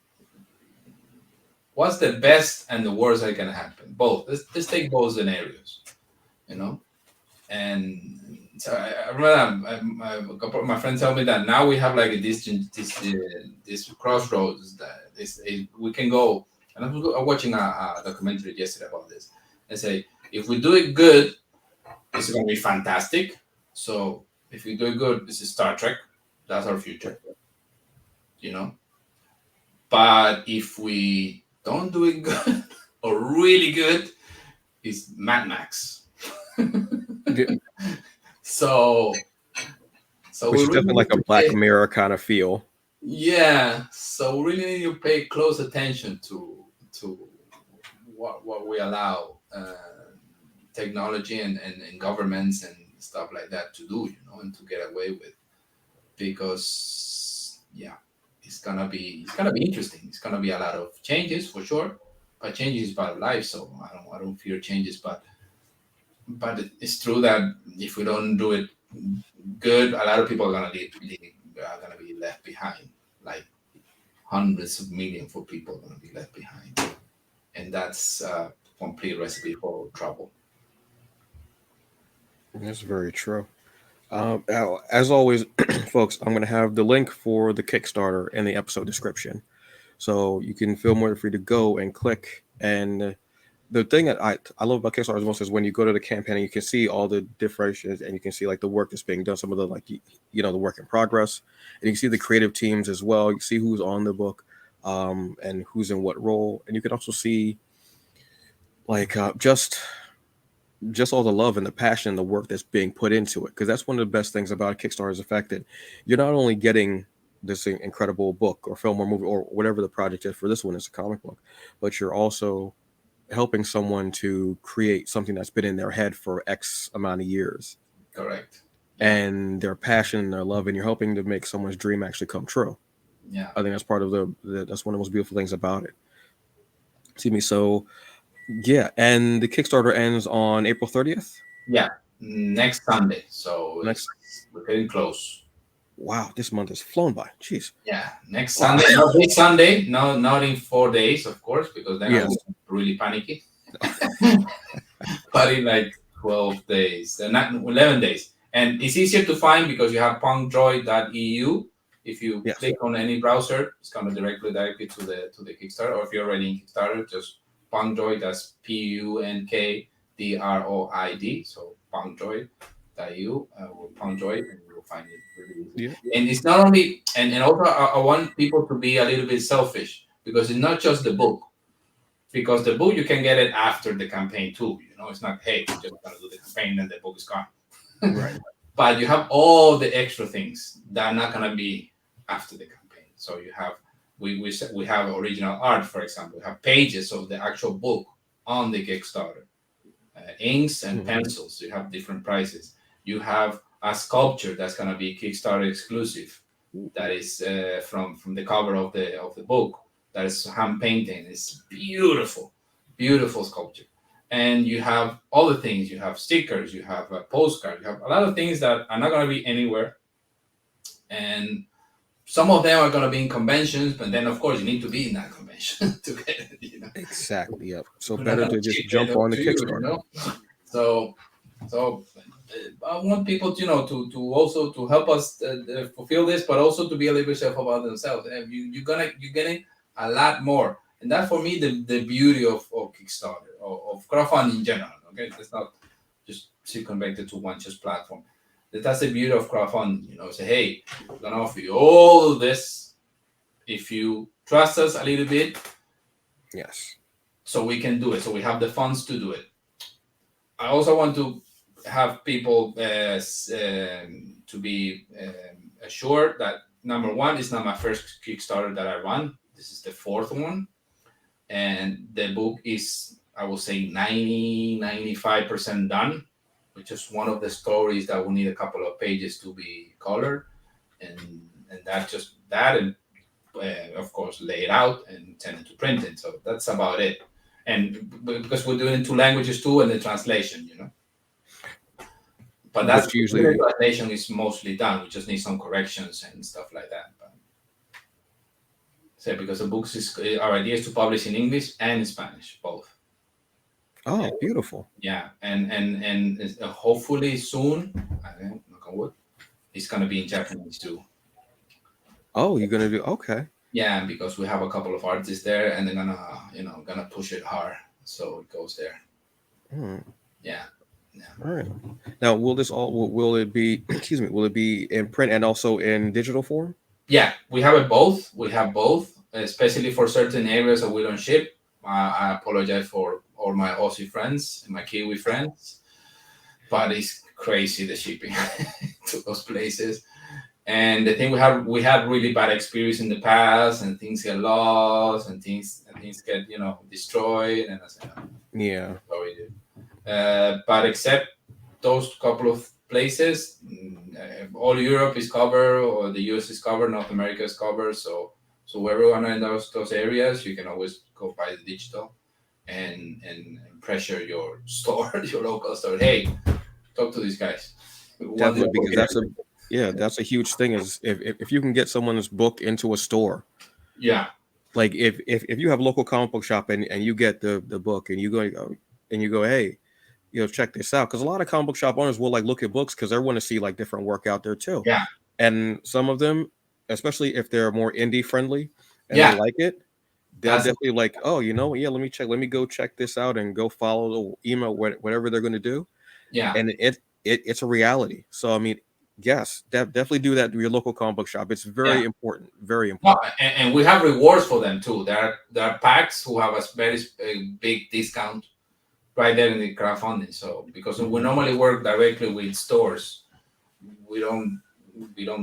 S2: what's the best and the worst that can happen? Both. Let's take both scenarios, you know. And so I remember a couple of my friends tell me that now we have like this crossroads that we can go. And I was watching a documentary yesterday about this. And say, if we do it good, it's going to be fantastic. So if we do it good, this is Star Trek. That's our future, you know. But if we don't do it good or really good, it's Mad Max.
S1: Yeah.
S2: So
S1: Which
S2: we
S1: is
S2: really
S1: definitely
S2: need
S1: like a
S2: to
S1: Black
S2: pay.
S1: Mirror kind of feel.
S2: Yeah, so we really need to pay close attention to what we allow technology and governments and stuff like that to do, and to get away with, because yeah, it's gonna be interesting. It's gonna be a lot of changes for sure, but changes is part of life. So I don't fear changes, but it's true that if we don't do it good, a lot of people are gonna be left behind. Like hundreds of millions of people are going to be left behind, and that's a complete recipe for trouble.
S1: That's very true. As always, folks, I'm going to have the link for the Kickstarter in the episode description, so you can feel more free to go and click. And the thing that I love about Kickstarter most is when you go to the campaign and you can see all the differentiations and you can see like the work that's being done, some of the like the work in progress, and you can see the creative teams as well. You see who's on the book, and who's in what role, and you can also see like just all the love and the passion and the work that's being put into it, because that's one of the best things about Kickstarter is the fact that you're not only getting this incredible book or film or movie or whatever the project is. For this one, it's a comic book, but you're also helping someone to create something that's been in their head for X amount of years.
S2: Correct.
S1: And their passion and their love, and you're helping to make someone's dream actually come true.
S2: Yeah.
S1: I think that's part of that's one of the most beautiful things about it. Excuse me. So yeah, and the Kickstarter ends on April 30th.
S2: Yeah, next Sunday. So we're getting close.
S1: Wow, this month has flown by. Jeez.
S2: Yeah, next Sunday. Not this Sunday. No, not in 4 days, of course, because then I will be really panicky. But in like 12 days, not 11 days. And it's easier to find because you have punkdroid.eu. If you click on any browser, it's going to directly direct you to the Kickstarter. Or if you're already in Kickstarter, just Punkdroid, that's Punkdroid. So punkdroid.eu or Punkdroid, and you'll find it really easy. Yeah. And it's not only, and also I want people to be a little bit selfish, because it's not just the book. Because the book, you can get it after the campaign too. It's not, hey, we're just going to do the campaign and the book is gone.
S1: Right.
S2: But you have all the extra things that are not going to be after the campaign. So you have, we have original art, for example. We have pages of the actual book on the Kickstarter. Inks and pencils. You have different prices. You have a sculpture that's going to be Kickstarter exclusive. That is from the cover of the book. That is hand painting. It's beautiful, beautiful sculpture. And you have other things. You have stickers. You have a postcard. You have a lot of things that are not going to be anywhere. And some of them are going to be in conventions, but then of course you need to be in that convention to get it.
S1: Exactly. Yep. So better to just jump on the Kickstarter.
S2: So I want people to also to help us fulfill this, but also to be a little bit self about themselves. And you're getting a lot more, and that for me the beauty of Kickstarter, of crowdfunding in general. Okay, it's not just connected to one just platform. That's the beauty of crowdfunding. Say, hey, we're gonna offer you all of this if you trust us a little bit.
S1: Yes.
S2: So we can do it. So we have the funds to do it. I also want to have people to be assured that number one, it's not my first Kickstarter that I run. This is the fourth one, and the book is, I will say, 95% done. Which is one of the stories that will need a couple of pages to be colored, and of course lay it out and send it to printing. So that's about it. And because we're doing it in 2 languages too, and the translation, But that's usually the translation is mostly done. We just need some corrections and stuff like that. So because the books our idea is to publish in English and in Spanish, both.
S1: Oh, beautiful.
S2: Yeah, and hopefully soon, knock on wood, it's going to be in Japanese too.
S1: Oh, you're going to do, okay.
S2: Yeah, because we have a couple of artists there, and they're gonna push it hard, so it goes there. Yeah.
S1: All right. Now, will it be in print and also in digital form?
S2: Yeah, we have it both. We have both, especially for certain areas that we don't ship. I apologize for all my Aussie friends and my Kiwi friends, but it's crazy the shipping to those places. And the thing we had really bad experience in the past, and things get lost, and things get destroyed, and I said,
S1: yeah,
S2: sorry, dude. But except those couple of places, all Europe is covered, or the US is covered, North America is covered. So everyone in those areas, you can always go buy the digital and pressure your store, your local store. Hey, talk to these guys.
S1: Definitely, because that's a huge thing. Is if you can get someone's book into a store.
S2: Yeah.
S1: Like if you have a local comic book shop and you get the book and you go, hey, check this out, because a lot of comic book shop owners will like look at books because they want to see like different work out there too.
S2: Yeah.
S1: And some of them, especially if they're more indie friendly and they
S2: Yeah.
S1: like it, they'll
S2: That's
S1: definitely like, oh, yeah, let me go check this out and go follow the email, whatever they're going to do.
S2: yeah.
S1: And it's a reality. So I mean, yes, definitely do that to your local comic book shop. It's very
S2: Yeah.
S1: important, very
S2: No,
S1: important.
S2: and we have rewards for them too. There are packs who have a very big discount right there in the crowdfunding. So because we normally work directly with stores, we don't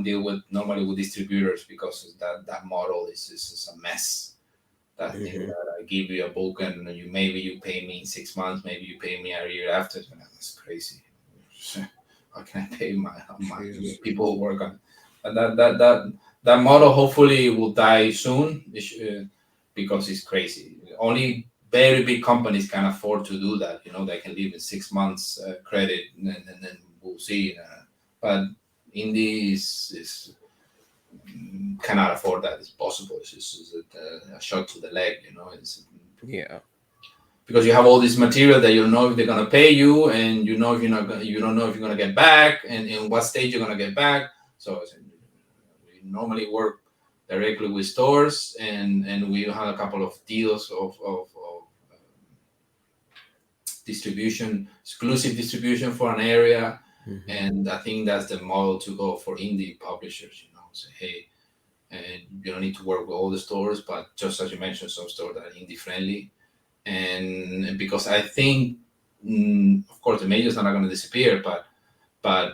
S2: deal with normally with distributors because that model is a mess. That thing
S1: Mhm.
S2: that I give you a book and you pay me in 6 months, maybe you pay me a year after. That's crazy. How can I pay my
S1: Jesus.
S2: people who work on and that model hopefully will die soon because it's crazy. Only very big companies can afford to do that. They can live in 6 months credit and then we'll see. But indies is cannot afford that. It's possible. It's just a shot to the leg. It's
S1: Yeah.
S2: because you have all this material that you don't know if they're gonna pay you, and if you don't know if you're gonna get back, and in what stage you're gonna get back. So we normally work directly with stores, and we have a couple of deals of distribution, exclusive distribution for an area,
S1: Mhm.
S2: and I think that's the model to go for indie publishers. Say, hey, and you don't need to work with all the stores, but just as you mentioned, some stores that are indie friendly. And because I think, of course, the majors are not going to disappear, but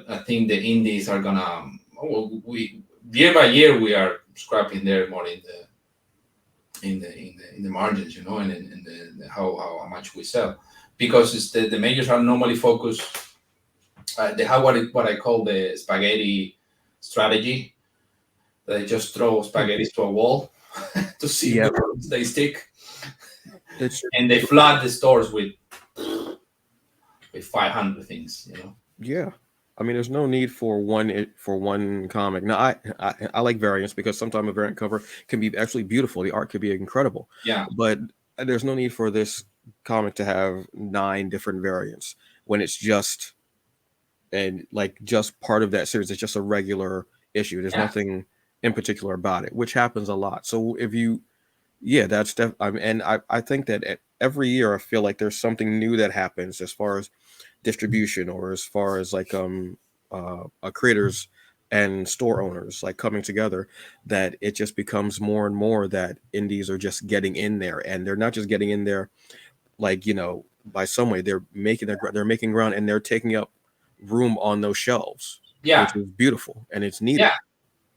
S2: I think the indies are gonna. We year by year we are scrapping there more in the margins, and in the how much we sell, because it's the majors are normally focused. They have what I call the spaghetti strategy. They just throw spaghetti to a wall to see
S1: Yeah.
S2: if they stick,
S1: It's
S2: and they flood the stores with 500 things.
S1: Yeah. I mean, there's no need for one comic. Now, I like variants because sometimes a variant cover can be actually beautiful. The art could be incredible,
S2: Yeah,
S1: but there's no need for this comic to have 9 different variants when it's just just part of that series. It's just a regular issue. There's
S2: yeah,
S1: nothing in particular about it, which happens a lot. So if you, that's and I think that every year I feel like there's something new that happens as far as distribution, or as far as like creators and store owners like coming together, that it just becomes more and more that indies are just getting in there, and they're not just getting in there like by some way. They're making ground, and they're taking up room on those shelves,
S2: yeah,
S1: which is beautiful and it's needed.
S2: yeah,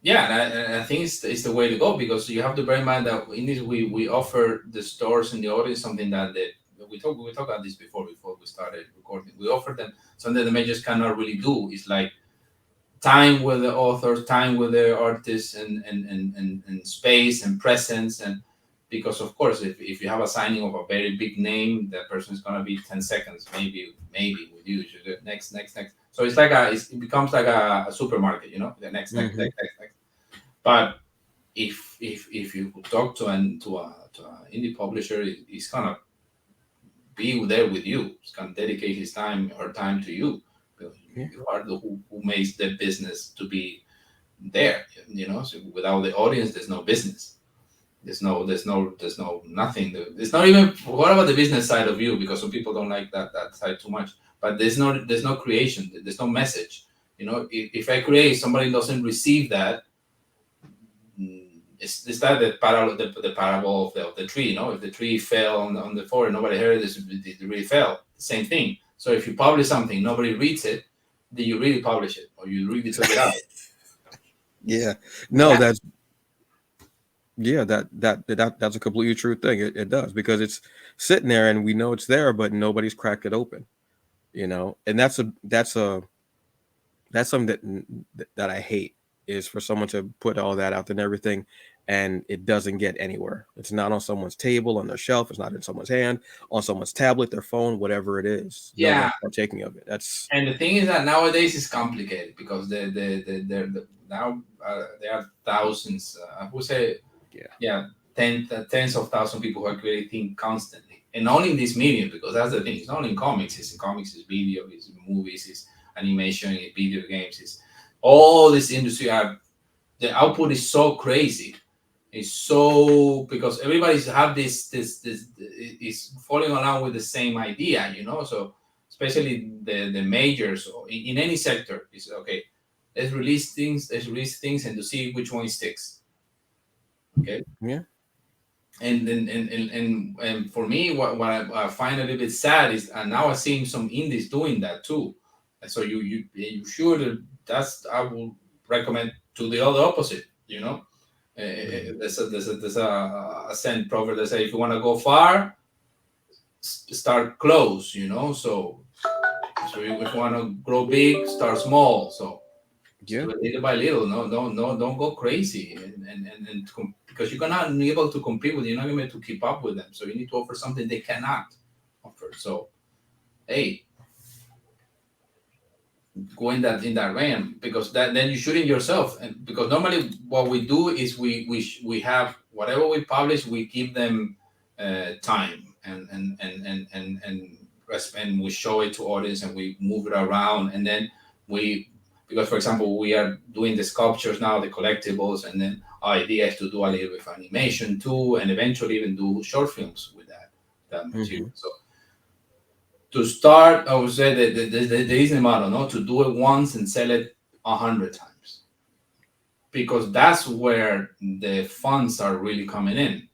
S2: yeah. And I think it's the way to go, because you have to bear in mind that in this we offer the stores and the audience something that we talked about this before we started recording. We offer them something that the majors cannot really do. It's like time with the authors, time with the artists, and space and presence. And because of course, if you have a signing of a very big name, that person is gonna be 10 seconds, maybe with you. Next. So it's like it becomes like a supermarket, the
S1: Hmm.
S2: next. But if you talk to an indie publisher, he's gonna be there with you. He's gonna dedicate his time or time to you.
S1: Yeah.
S2: You are the who makes the business to be there. So without the audience, there's no business. There's no nothing. It's not even what about the business side of you, because some people don't like that side too much. But there's no creation. There's no message. If I create, somebody doesn't receive that. It's that the parable of the tree. If the tree fell on the forest, nobody heard it. It really fell. Same thing. So if you publish something, nobody reads it. Do you really publish it, or you really took it out?
S1: Yeah. No,
S2: Yeah,
S1: that's that's a completely true thing. It does, because it's sitting there and we know it's there, but nobody's cracked it open. And that's something that I hate, is for someone to put all that out there and everything, and it doesn't get anywhere. It's not on someone's table, on their shelf. It's not in someone's hand, on someone's tablet, their phone, whatever it is. No
S2: yeah.
S1: one's partaking of it. That's
S2: And the thing is that nowadays it's complicated, because now there are thousands. I would say,
S1: yeah.
S2: yeah, tens of thousands of people who are creating constantly, and only in this medium, because that's the thing. It's not only in comics. It's in comics. It's video. It's movies. It's animation. It's video games. It's all this industry. The output is so crazy. It's so, because everybody's have this is falling along with the same idea, So especially the majors, or in any sector, is okay. Let's release things, and to see which one sticks. Okay.
S1: Yeah.
S2: And for me, what I find a little bit sad is, and now I'm seeing some indies doing that too. And so you should, that's, I will recommend to the other opposite. There's a Zen proverb that says, if you want to go far, start close. So if you want to grow big, start small. So
S1: Yeah.
S2: little by little, no, don't go crazy, because you're not able to compete with, you're not able to keep up with them. So you need to offer something they cannot offer. So, hey, go in that realm, because then you're shooting yourself. And because normally what we do is we have whatever we publish, we give them time and we show it to audience, and we move it around, and then because for example, we are doing the sculptures now, the collectibles, and then our idea is to do a little bit of animation too, and eventually even do short films with that material. So to start, I would say that there is a model, no, to do it once and sell it 100 times, because that's where the funds are really coming in.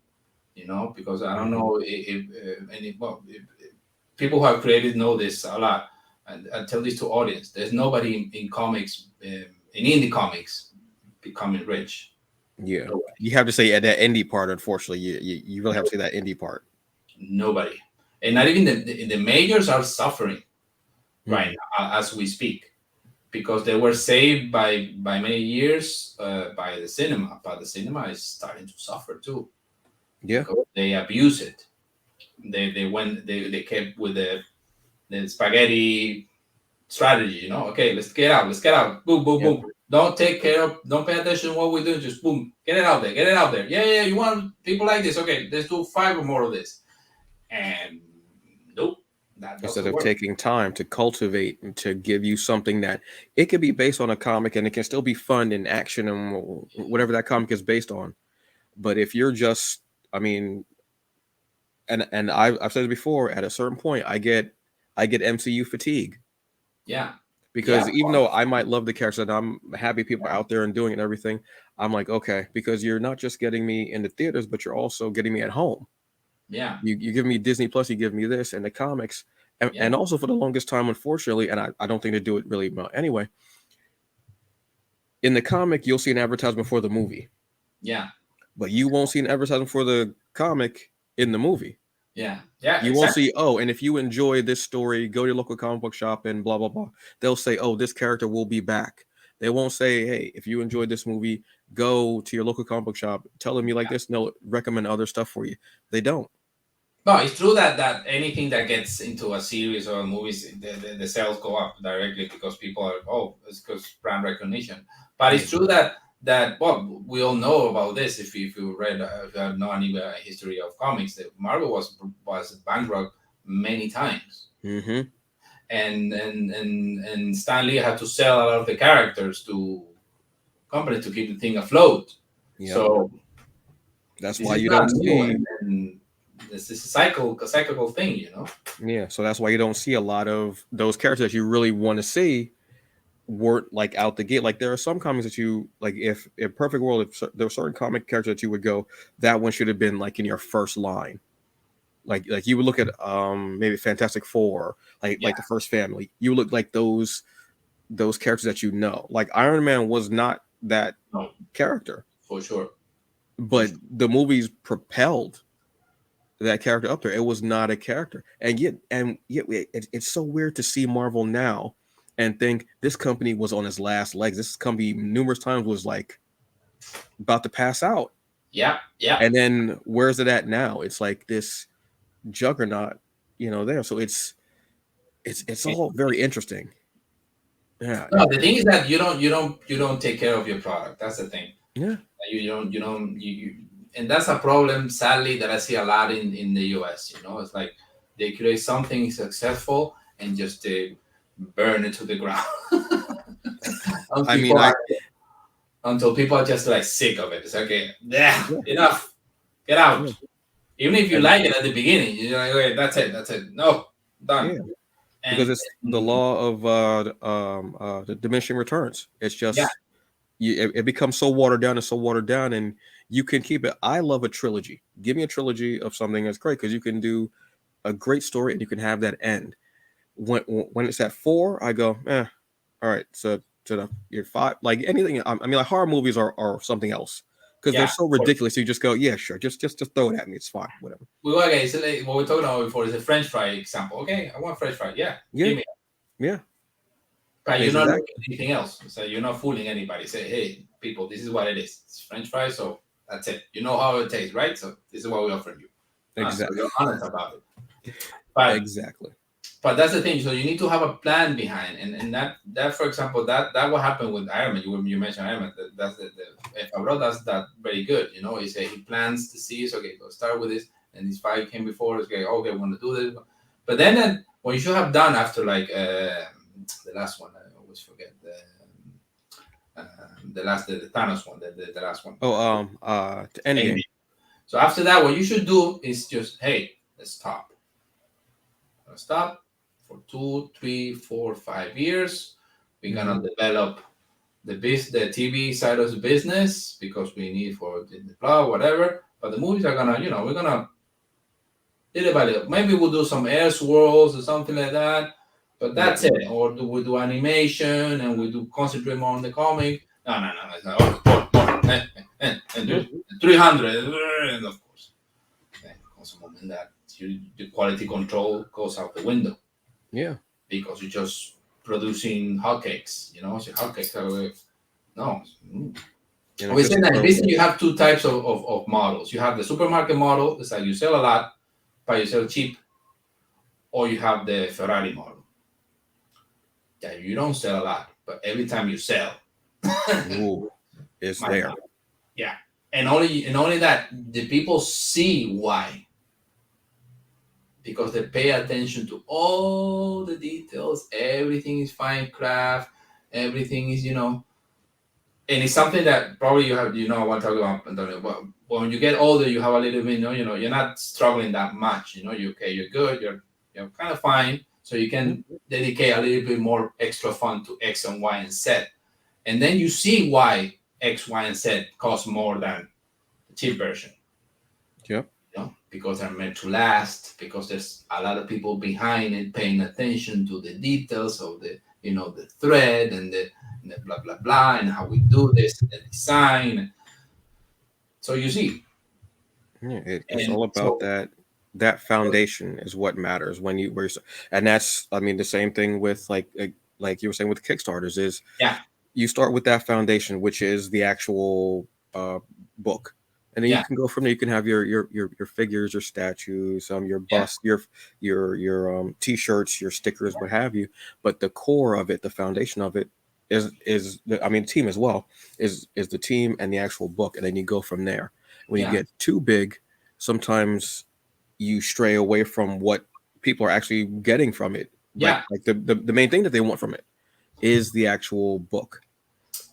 S2: Because I don't know if people who have created know this a lot. And I tell this to audience: there's nobody in comics, in indie comics, becoming rich.
S1: Yeah, you have to say at that indie part. Unfortunately, you really have to say that indie part.
S2: Nobody, and not even the majors are suffering right now as we speak, because they were saved by many years by the cinema, but the cinema is starting to suffer too.
S1: Yeah,
S2: they abuse it. They kept with the spaghetti strategy, Okay, let's get out. Boom, boom, boom. Don't pay attention to what we're doing. Just boom, get it out there. Yeah. You want people like this? Okay, let's do 5 or more of this. And nope.
S1: Instead of taking time to cultivate and to give you something that it could be based on a comic and it can still be fun and action and whatever that comic is based on. But if you're just, I mean, and I've said it before, at a certain point, I get MCU fatigue.
S2: Yeah.
S1: Because even though I might love the character, and I'm happy people are out there and doing it and everything, I'm like, okay, because you're not just getting me in the theaters, but you're also getting me at home.
S2: Yeah.
S1: You give me Disney Plus, you give me this and the comics. And also for the longest time, unfortunately, and I don't think they do it really well anyway, in the comic, you'll see an advertisement for the movie.
S2: Yeah.
S1: But you won't see an advertisement for the comic in the movie.
S2: Yeah.
S1: You won't see, and if you enjoy this story, go to your local comic book shop and blah, blah, blah. They'll say, this character will be back. They won't say, hey, if you enjoyed this movie, go to your local comic book shop, tell them you like this, and they'll recommend other stuff for you. They don't.
S2: No, it's true that anything that gets into a series or movies, the sales go up directly because people are, it's because brand recognition. But it's true that we all know about this. If you read, if you have no any history of comics, that Marvel was bankrupt many times.
S1: Mm-hmm.
S2: And Stan Lee had to sell a lot of the characters to companies to keep the thing afloat. Yep. So
S1: that's why you don't see.
S2: This is a cyclical thing,
S1: Yeah, so that's why you don't see a lot of those characters that you really want to see weren't like out the gate. Like there are some comics that you like. If in perfect world, if there were certain comic characters that you would go, that one should have been like in your first line. Like you would look at maybe Fantastic Four, like the First Family. You would look like those characters that you know. Like Iron Man was not that character
S2: for sure,
S1: but the movies propelled that character up there. It was not a character, and yet it's so weird to see Marvel now and think this company was on its last legs. This company numerous times was like about to pass out.
S2: Yeah.
S1: And then where's it at now? It's like this juggernaut, there. So it's all very interesting. Yeah.
S2: No, the thing is that you don't take care of your product. That's the thing.
S1: Yeah.
S2: You and that's a problem, sadly, that I see a lot in the US. It's like they create something successful and just they burn it to the ground. And
S1: I mean,
S2: people are, until people are just like sick of it. It's okay, yeah,
S1: yeah,
S2: enough, get out.
S1: yeah,
S2: Even if you
S1: and
S2: like it at the beginning, you're like, okay, that's it. No, done.
S1: yeah, because
S2: And,
S1: it's the law of the diminishing returns. It's
S2: yeah,
S1: just it becomes so watered down and so watered down, and you can keep it. I love a trilogy. Give me a trilogy of something that's great because you can do a great story and you can have that end. When it's at 4, I go, all right. So to you're 5, like anything. I mean, like horror movies are something else because they're
S2: yeah.
S1: so ridiculous. You just go, yeah, sure, just throw it at me. It's fine, whatever.
S2: Okay, so like, what we're talking about before is a French fry example. Okay, I want French fry. Yeah,
S1: Yeah,
S2: give me.
S1: yeah,
S2: But you're
S1: it's
S2: not
S1: exactly,
S2: looking at anything else. So you're not fooling anybody. Say, hey, people, this is what it is. It's French fries, so that's it. You know how it tastes, right? So this is what we offer you. So
S1: exactly,
S2: you're honest about it. But
S1: exactly.
S2: but that's the thing. So you need to have a plan behind, and that for example, that what happened with Iron Man. You mentioned Iron Man. That's the Favreau does that very good. He say he plans to see. So okay, go start with this, and this fight came before. It's okay, we want to do this. But then what you should have done after like the last one, I always forget the Thanos one, the last one.
S1: Oh, to end game.
S2: So after that, what you should do is just, hey, let's stop. Let's stop for 2, 3, 4, 5 years. We're gonna develop the TV side of the business because we need for the plot, whatever. But the movies are gonna, we're gonna little by little. Maybe we'll do some air swirls or something like that. But that's it. Or we do animation and we do concentrate more on the comic. No. It's like, more. And 300. And of course, then comes a moment that the quality control goes out the window.
S1: Yeah.
S2: Because you're just producing hotcakes. So hotcakes are, no. We say that in business you have 2 types of models. You have the supermarket model, it's like you sell a lot, but you sell cheap, or you have the Ferrari model. Yeah, you don't sell a lot, but every time you sell,
S1: it's there.
S2: God. Yeah, and only that the people see why, because they pay attention to all the details. Everything is fine craft. Everything is and it's something that probably you have. I want to talk about, Antonio. But when you get older, you have a little bit. You're not struggling that much. You're okay. You're good. You're kind of fine. So you can dedicate a little bit more extra fun to X and Y and Z, and then you see why X, Y, and Z cost more than the cheap version.
S1: Yep.
S2: Because they're meant to last. Because there's a lot of people behind it paying attention to the details of the the thread and the blah blah blah and how we do this, the design. So you see,
S1: it's all about that foundation is what matters and that's the same thing with like you were saying with Kickstarters is you start with that foundation, which is the actual book, and then you can go from there. You can have your figures, your statues, your bust, your t-shirts, your stickers, what have you. But the core of it, the foundation of it, is the team as well is the team and the actual book, and then you go from there. When you get too big, sometimes you stray away from what people are actually getting from it. Like the main thing that they want from it is the actual book.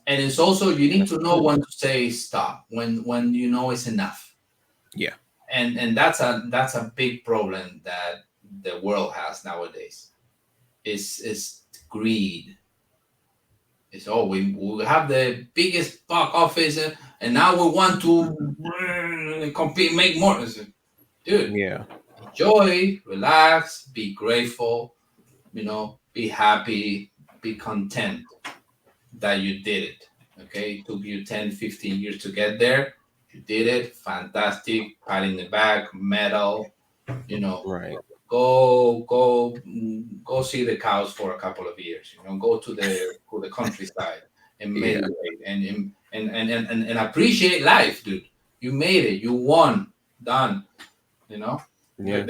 S2: And it's also you need to know when to say stop, when it's enough.
S1: Yeah.
S2: And that's a big problem that the world has nowadays. Is greed. It's we have the biggest box office and now we want to compete, make more. Dude, enjoy, relax, be grateful, be happy, be content that you did it. Okay, it took you 10, 15 years to get there. You did it, fantastic, pat in the back, medal,
S1: right.
S2: Go see the cows for a couple of years. Go to the countryside and meditate and appreciate life, dude. You made it. You won. Done.
S1: Yeah.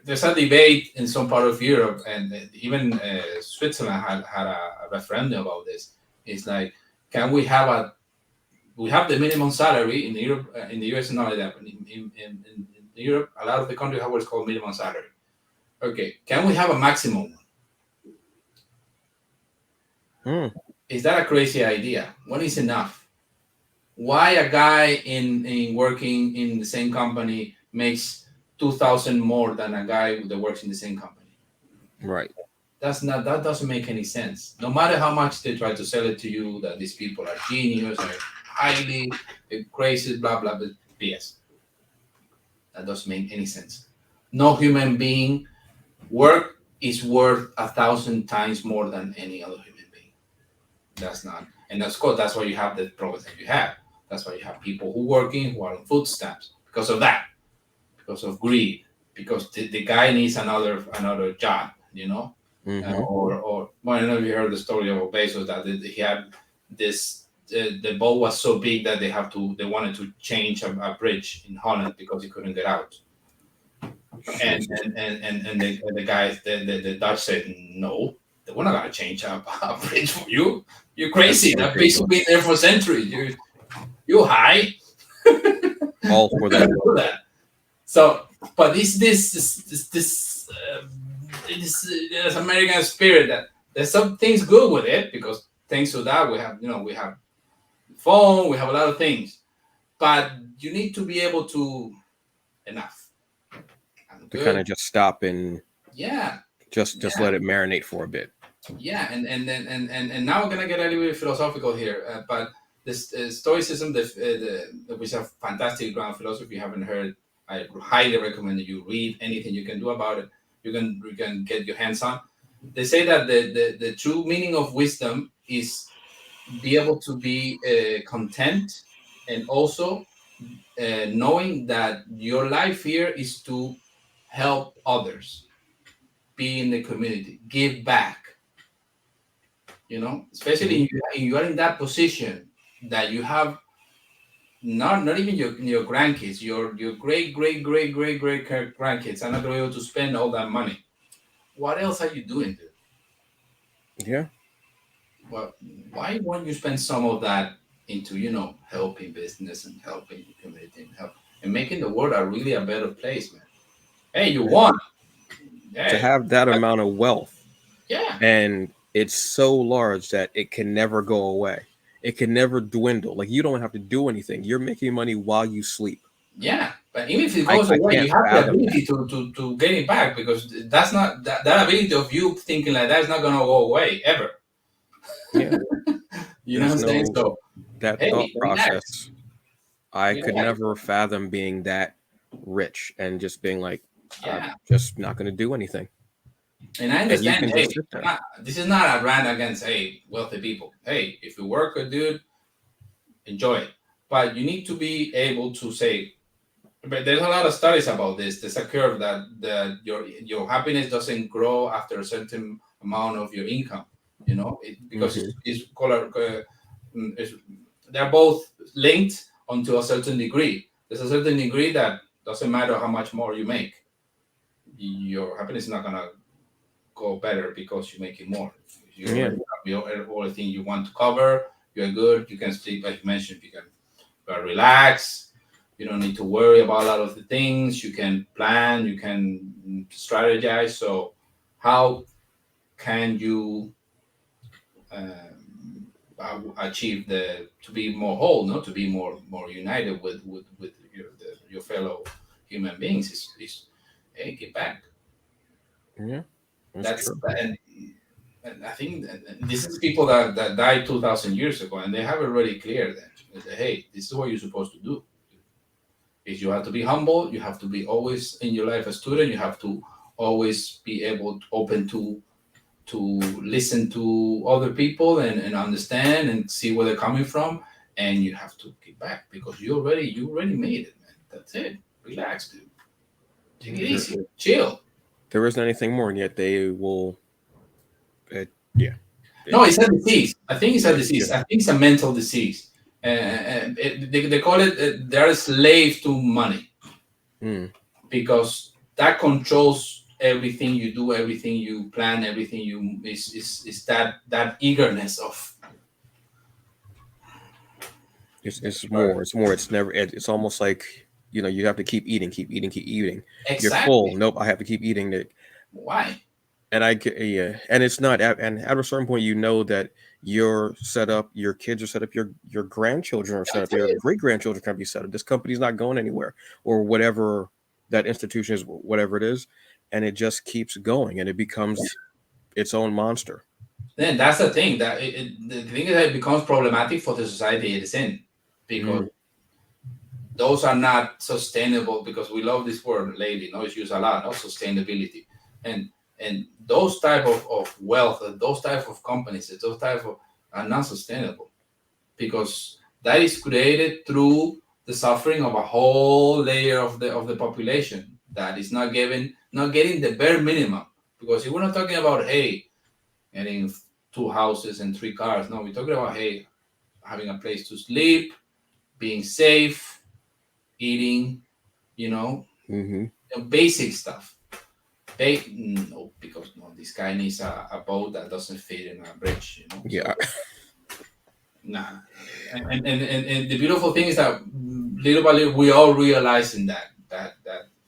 S2: There's a debate in some part of Europe, and even Switzerland had a referendum about this. It's like, can we have we have the minimum salary in Europe, in the US, not like that. But in Europe, a lot of the countries have what's called minimum salary. Okay, can we have a maximum? Is that a crazy idea? What is enough? Why a guy in working in the same company makes 2,000 more than a guy that works in the same company?
S1: Right.
S2: That doesn't make any sense. No matter how much they try to sell it to you that these people are genius, are highly crazy, blah blah blah. BS. That doesn't make any sense. No human being work is worth 1,000 times more than any other human being. That's not, and that's course that's why you have the problems that you have. That's why you have people who working who are on food stamps because of that, because of greed, because the guy needs another job, you know. Or well, I don't know if you heard the story of Bezos that he had this. The boat was so big that they wanted to change a bridge in Holland because he couldn't get out. And the guys, the Dutch said no, we're not gonna change a bridge for you. You're crazy. That bridge has been there for centuries. You high.
S1: All for that.
S2: So, but this American spirit that there's some things good with it because thanks to that we have phone, we have a lot of things, but you need to be able to enough.
S1: To kind of just stop and just let it marinate for a bit.
S2: Yeah, and now we're gonna get a little bit philosophical here, but this Stoicism, which is a fantastic ground philosophy. If you haven't heard, I highly recommend that you read anything you can do about it. You can get your hands on. They say that the true meaning of wisdom is be able to be content, and also knowing that your life here is to help others, be in the community, give back. You know, especially you are in that position that you have not even your grandkids, your great grandkids are not going to be able to spend all that money. What else are you doing, dude?
S1: Yeah.
S2: Well, why won't you spend some of that into helping business and helping the community and making the world a better place, man? Hey, you won.
S1: To have that amount of wealth, and it's so large that it can never go away. It can never dwindle. Like, you don't have to do anything. You're making money while you sleep.
S2: Yeah, but even if it goes away, you have the ability to get it back, because that's not that ability of you thinking like that is not going to go away ever.
S1: Yeah.
S2: You know what I'm saying? So
S1: that thought process, I could never fathom being that rich and just being like, I'm just not going to do anything.
S2: And I understand, hey, this is not a rant against, wealthy people. Hey, if you work good, dude, enjoy it. But you need to be able to say, but there's a lot of studies about this. There's a curve that your happiness doesn't grow after a certain amount of your income, because it's called, they're both linked onto a certain degree. There's a certain degree that doesn't matter how much more you make. Your happiness is not going to go better because you're making more. You have all the things you want to cover. You're good. You can sleep, like you mentioned. You can relax. You don't need to worry about a lot of the things. You can plan. You can strategize. So, how can you achieve to be more whole, to be more united with your fellow human beings? Is get back.
S1: Yeah,
S2: that's and I think this is people that died 2,000 years ago, and they have already cleared that. Hey, this is what you're supposed to do. Is you have to be humble. You have to be always in your life a student. You have to always be open to listen to other people and understand and see where they're coming from. And you have to get back, because you already made it, man. That's it. Relax, dude. Take it easy. Chill.
S1: There isn't anything more, and yet they will.
S2: No, it's a disease. I think it's a disease. I think it's a mental disease. They call it, they're a slave to money. Because that controls everything you do, everything you plan, everything you is that eagerness of.
S1: It's more. It's never. It's almost like you have to keep eating, keep eating, keep eating. You're full.
S2: Exactly.
S1: Nope, I have to keep eating it.
S2: Why?
S1: And yeah, and it's not. And at a certain point, that you're set up. Your kids are set up. Your grandchildren are set
S2: I'm
S1: up. Your
S2: telling you.
S1: great grandchildren can be set up. This company's not going anywhere, or whatever that institution is, whatever it is, and it just keeps going, and it becomes its own monster.
S2: Then that's the thing that the thing is that it becomes problematic for the society it is in, because
S1: Mm,
S2: those are not sustainable, because we love this word lately. No, it's used a lot. No, sustainability, and those type of wealth, those type of companies, those type of are not sustainable, because that is created through the suffering of a whole layer of the population that is not getting the bare minimum. Because if we're not talking about, hey, getting two houses and three cars, no, we're talking about, hey, having a place to sleep, being safe, eating, you know,
S1: hmm
S2: basic stuff. No, because no, this guy needs a boat that doesn't fit in a bridge. So
S1: Yeah.
S2: nah. And the beautiful thing is that little by little we all realizing that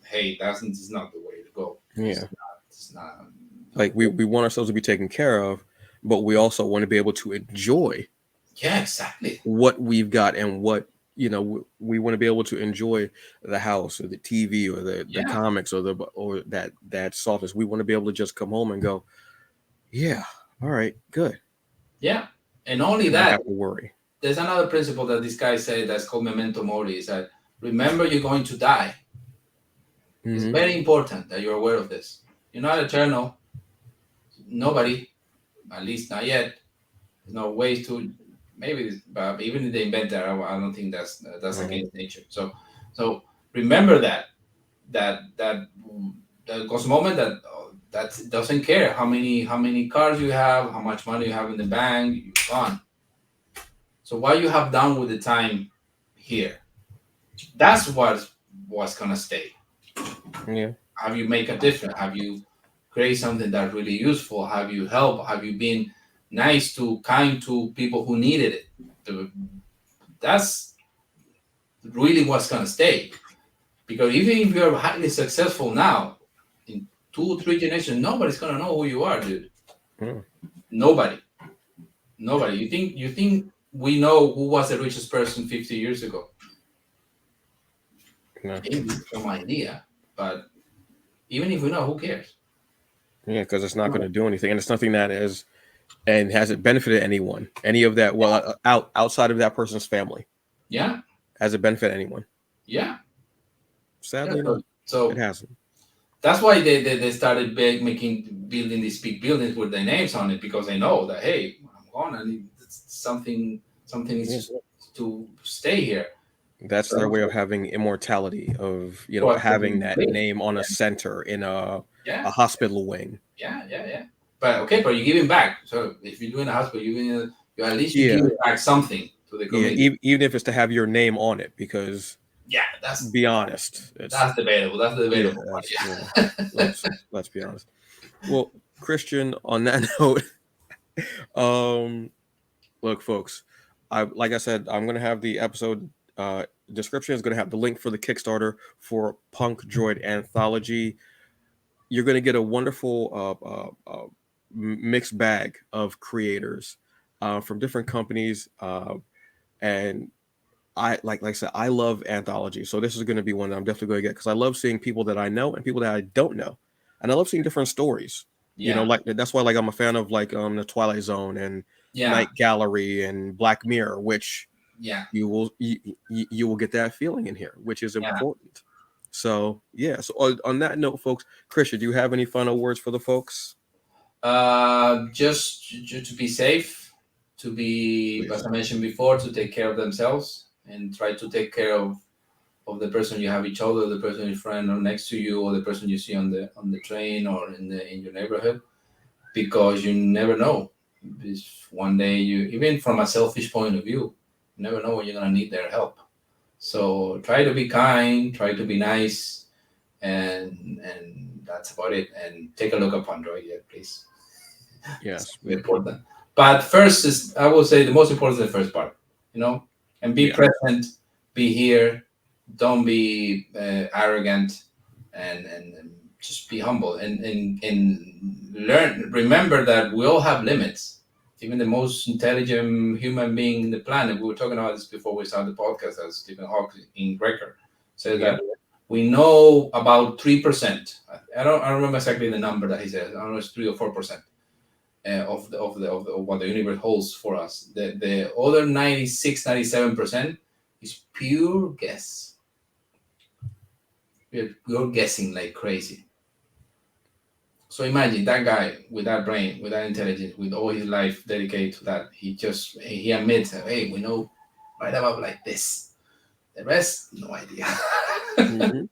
S2: hey, that's is not the way to go. It's
S1: Yeah.
S2: not. It's not.
S1: Like we want ourselves to be taken care of, but we also want to be able to enjoy
S2: Yeah, exactly.
S1: what we've got, and what we want to be able to enjoy the house or the TV or the
S2: Yeah,
S1: comics or that softness. We want to be able to just come home and go, yeah, all right, good,
S2: yeah. And only
S1: and not
S2: that,
S1: have to worry.
S2: there's another principle that this guy said that's called memento mori. Is that remember you're going to die. It's
S1: Hmm.
S2: very important that you're aware of this. You're not eternal. Nobody, at least not yet. There's no ways to maybe, but even if they invent that, I don't think that's against nature. So remember that goes a moment that doesn't care how many cars you have, how much money you have in the bank, you're gone. So what you have done with the time here, that's what's gonna stay.
S1: Yeah.
S2: Have you make a difference? Have you create something that's really useful? Have you helped? Have you been nice to kind to people who needed it? That's really what's gonna stay. Because even if you're highly successful now, in 2 or 3 generations, nobody's gonna know who you are, dude.
S1: Mm.
S2: Nobody. Nobody. You think we know who was the richest person 50 years ago?
S1: No.
S2: Maybe some idea, but even if we know, who cares?
S1: Yeah, because it's not going to do anything, and it's nothing that is, and has it benefited anyone, any of that, well, outside of that person's family?
S2: Yeah,
S1: Has it benefited anyone?
S2: yeah, yeah.
S1: Sadly
S2: So,
S1: not. It
S2: so
S1: hasn't.
S2: that's why they started building these big buildings with their names on it, because they know that, hey, I'm gone, and something
S1: Yeah.
S2: needs to stay here.
S1: That's their
S2: So,
S1: way of having immortality, of
S2: well,
S1: having that name on a center in
S2: yeah,
S1: a hospital wing.
S2: yeah. But okay, but you're giving back. So if you're doing a hospital, you at least you
S1: Yeah,
S2: give back something to the
S1: yeah.
S2: community.
S1: Even if it's to have your name on it, because
S2: Yeah, that's
S1: be honest, it's,
S2: that's debatable. That's the
S1: yeah,
S2: debatable part.
S1: that's, let's be honest. Well, Christian, on that note, um, look, folks, like I said, I'm gonna have the episode description is gonna have the link for the Kickstarter for Punkdroid anthology. You're gonna get a wonderful mixed bag of creators from different companies, and like I said, I love anthology, so this is going to be one that I'm definitely going to get, because I love seeing people that I know and people that I don't know, and I love seeing different stories.
S2: Yeah,
S1: Like that's why, like, I'm a fan of, like, the Twilight Zone and
S2: yeah,
S1: Night Gallery and Black Mirror, which
S2: yeah,
S1: you will get that feeling in here, which is
S2: yeah.
S1: important. So yeah. So on that note, folks, Christian, do you have any final words for the folks?
S2: Just to be safe, to be,
S1: Please.
S2: as I mentioned before, to take care of themselves and try to take care of the person you have each other, the person your friend or next to you, or the person you see on the train or in your neighborhood, because you never know. This one day, you even from a selfish point of view, you never know when you're gonna need their help. So try to be kind, try to be nice, and that's about it. And take a look at Pandroid, yeah, please. It's
S1: Yes.
S2: very important. But first is, I will say, the most important is the first part. You know, and be present, be here, don't be arrogant, and just be humble and learn. Remember that we all have limits. Even the most intelligent human being in the planet. We were talking about this before we started the podcast. As Stephen Hawking in Record said that we know about 3%. I don't remember exactly the number that he said. I don't know, it's 3 or 4%. Of what the universe holds for us. The other 96-97% is pure guess. You're guessing like crazy. So imagine that guy with that brain, with that intelligence, with all his life dedicated to that. He admits, hey, we know right about like this. The rest, no idea.
S1: Mm-hmm.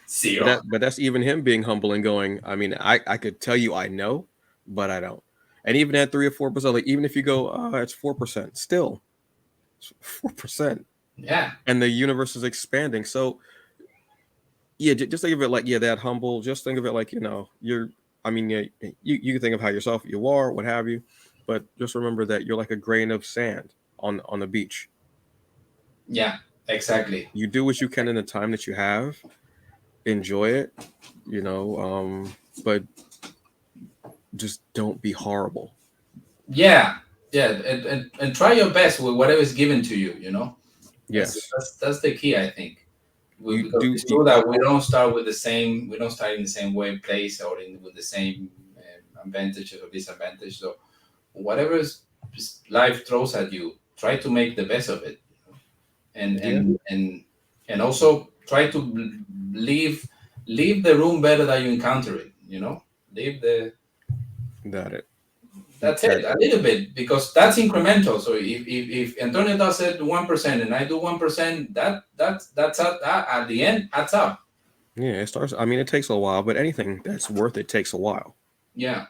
S2: Zero.
S1: But that's even him being humble and going, I mean, I could tell you I know, but I don't. And even at 3 or 4%, like even if you go, oh, it's 4%, still 4%.
S2: Yeah.
S1: And the universe is expanding. So yeah, just think of it like, that humble. Just think of it like, you can think of how yourself you are, what have you, but just remember that you're like a grain of sand on the beach.
S2: Yeah, exactly.
S1: You do what you can in the time that you have, enjoy it, but just don't be horrible.
S2: Yeah, and try your best with whatever is given to you.
S1: Yes.
S2: That's the key, I think.
S1: You
S2: Because
S1: do
S2: it's true that we don't start with the same. We don't start in the same way, place, or with the same advantages or disadvantage. So whatever life throws at you, try to make the best of it, and also try to leave the room better than you encounter it. Leave the
S1: that
S2: That's it, a little bit, because that's incremental. So if Antonio does it 1% and I do 1%, that's at the end adds up.
S1: Yeah, it starts. I mean, it takes a while, but anything that's worth it takes a while.
S2: Yeah.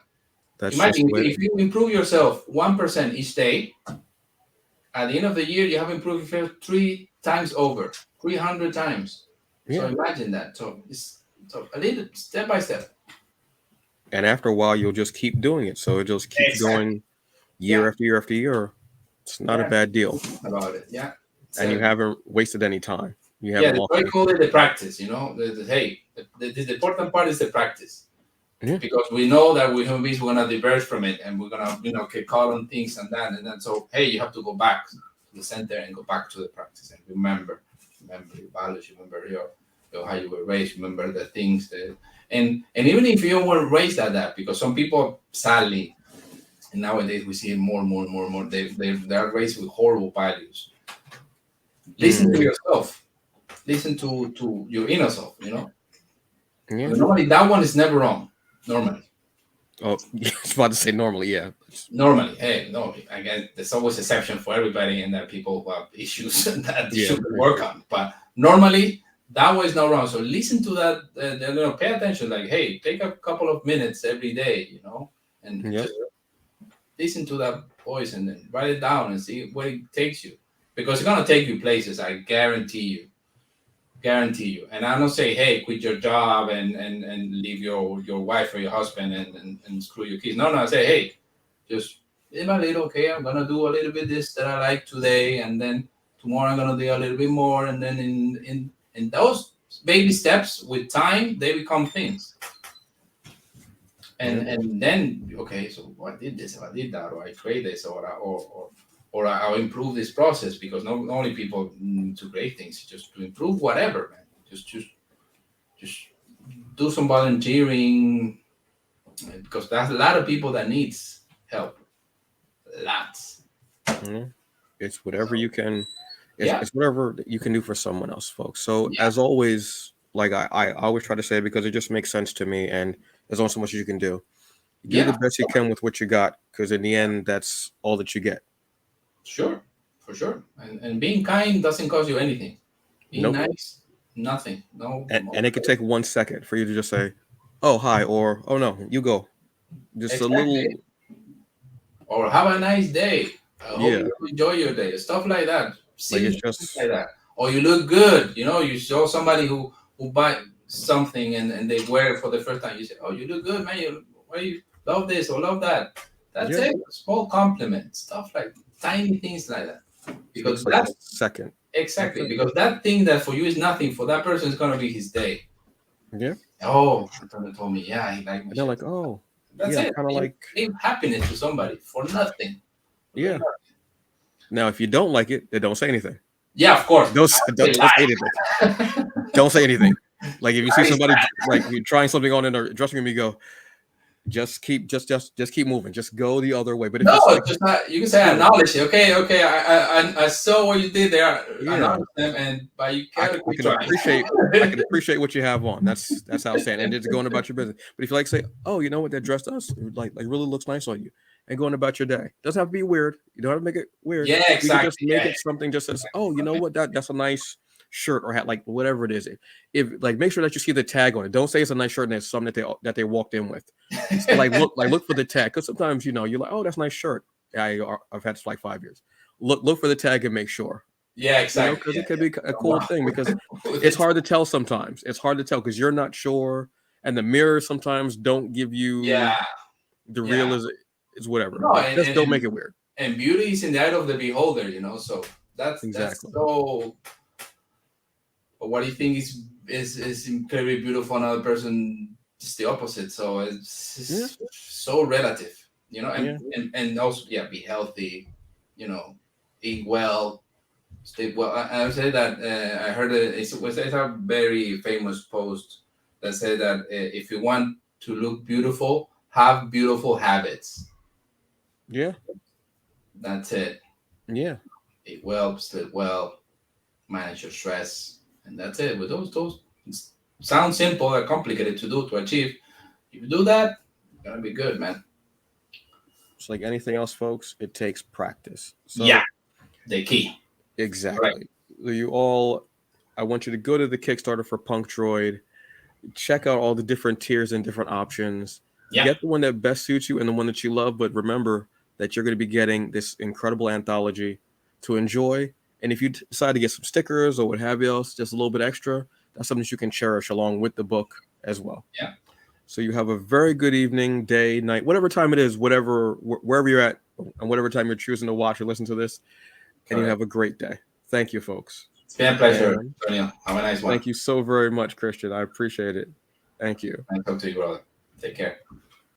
S1: That's
S2: Imagine
S1: just
S2: if you improve yourself 1% each day, at the end of the year you have improved yourself 3 times over, 300 times. So imagine that. So it's a little step by step.
S1: And after a while, you'll just keep doing it. So it just keeps going year after year after year. It's not a bad deal.
S2: About it, yeah.
S1: And you haven't wasted any time. You
S2: Yeah,
S1: haven't
S2: I call it the practice. Hey, the important part is the practice.
S1: Yeah.
S2: Because we know that we human beings we're gonna diverge from it, and we're gonna get caught on things and then so hey, you have to go back to the center and go back to the practice and remember your values, remember your how you were raised, remember the things that and even if you weren't raised at that, because some people sadly, and nowadays we see it more and more, they are raised with horrible values. Listen to yourself, listen to your inner self, Yeah. Normally that one is never wrong. Normally.
S1: Oh, I was about to say normally, yeah.
S2: Normally, hey, no, again, there's always exception for everybody, and that people who have issues that should work on. But normally, that way is not wrong. So listen to that. Pay attention. Like, hey, take a couple of minutes every day, and just listen to that voice and then write it down and see where it takes you, because it's gonna take you places. I guarantee you. And I don't say, hey, quit your job and leave your wife or your husband and screw your kids. No, I say, hey, just live a little. Okay, I'm gonna do a little bit this that I like today, and then tomorrow I'm gonna do a little bit more, and then in those baby steps, with time, they become things. And then, okay, so I did this, or I did that, or I create this, or I'll improve this process, because not only people need to create things, just to improve whatever, man. Just do some volunteering, because there's a lot of people that needs help. Lots.
S1: It's whatever you can. It's whatever you can do for someone else, folks. So as always, like I always try to say, because it just makes sense to me, and there's only so much you can do. Do the best you can with what you got, because in the end, that's all that you get.
S2: Sure, for sure. And being kind doesn't cost you anything. Being nice, nothing. No.
S1: And it could take 1 second for you to just say, "Oh, hi," or "Oh no, you go." Just a little.
S2: Or have a nice day. I hope you enjoy your day. Stuff like that.
S1: Like it's just
S2: like that. Or you look good. You show somebody who buy something and they wear it for the first time. You say, "Oh, you look good, man. You love this or love that." That's it. Small compliment. Stuff like tiny things like that. because
S1: like
S2: that's
S1: a second.
S2: exactly because that thing that for you is nothing, for that person is gonna be his day.
S1: Yeah.
S2: Oh, Antonio told me, yeah, he liked my
S1: And they're
S2: shirt.
S1: like, oh,
S2: That's
S1: yeah,
S2: it.
S1: kind of like,
S2: Give happiness to somebody for nothing.
S1: yeah. Now, if you don't like it, then don't say anything.
S2: Yeah, of course.
S1: Don't say anything. Don't say anything. Like if you see somebody like you're trying something on in a dressing room, you go, just keep moving. Just go the other way. But if
S2: No,
S1: it's like,
S2: just not. You can say acknowledge it. Okay, okay. I saw what you did there.
S1: yeah,
S2: Acknowledge them, and but you
S1: I
S2: can't
S1: can appreciate what you have on. That's outstanding. And it's going about your business. But if you like say, oh, you know what, that dress does like really looks nice on you, and going about your day. Doesn't have to be weird. You don't have to make it weird.
S2: Yeah, exactly.
S1: You can just make it something just as, oh, you know what, that's a nice shirt or hat, like whatever it is. If like make sure that you see the tag on it. Don't say it's a nice shirt and it's something that they walked in with. So, look for the tag, because sometimes you're like, oh, that's a nice shirt. I've had this for like 5 years. Look for the tag and make sure.
S2: Yeah, exactly.
S1: Because it could be a cool thing, because it's hard to tell sometimes. It's hard to tell because you're not sure, and the mirrors sometimes don't give you the real is whatever.
S2: No,
S1: Just don't make it weird.
S2: And beauty is in the eye of the beholder, so that's so. But what do you think is incredibly beautiful? Another person is the opposite. So it's so relative, and also be healthy, eat well, stay well. I would say that I heard it's a very famous post that said that if you want to look beautiful, have beautiful habits.
S1: Yeah,
S2: that's it.
S1: Yeah,
S2: eat well, sleep well, manage your stress. And that's it. With those sound simple and complicated to achieve. If you do that, it's gonna be good, man.
S1: It's like anything else, folks. It takes practice. So
S2: the key.
S1: Exactly. Right. I want you to go to the Kickstarter for Punkdroid. Check out all the different tiers and different options.
S2: Yeah.
S1: Get the one that best suits you and the one that you love. But remember that you're going to be getting this incredible anthology to enjoy. And if you decide to get some stickers or what have you else, just a little bit extra, that's something that you can cherish along with the book as well.
S2: Yeah.
S1: So you have a very good evening, day, night, whatever time it is, wherever you're at, and whatever time you're choosing to watch or listen to this, and you have a great day. Thank you, folks.
S2: It's been a pleasure, Antonio. Have a nice one.
S1: Thank you so very much, Christian. I appreciate it. Thank you.
S2: Nice to talk to you, brother. Take care.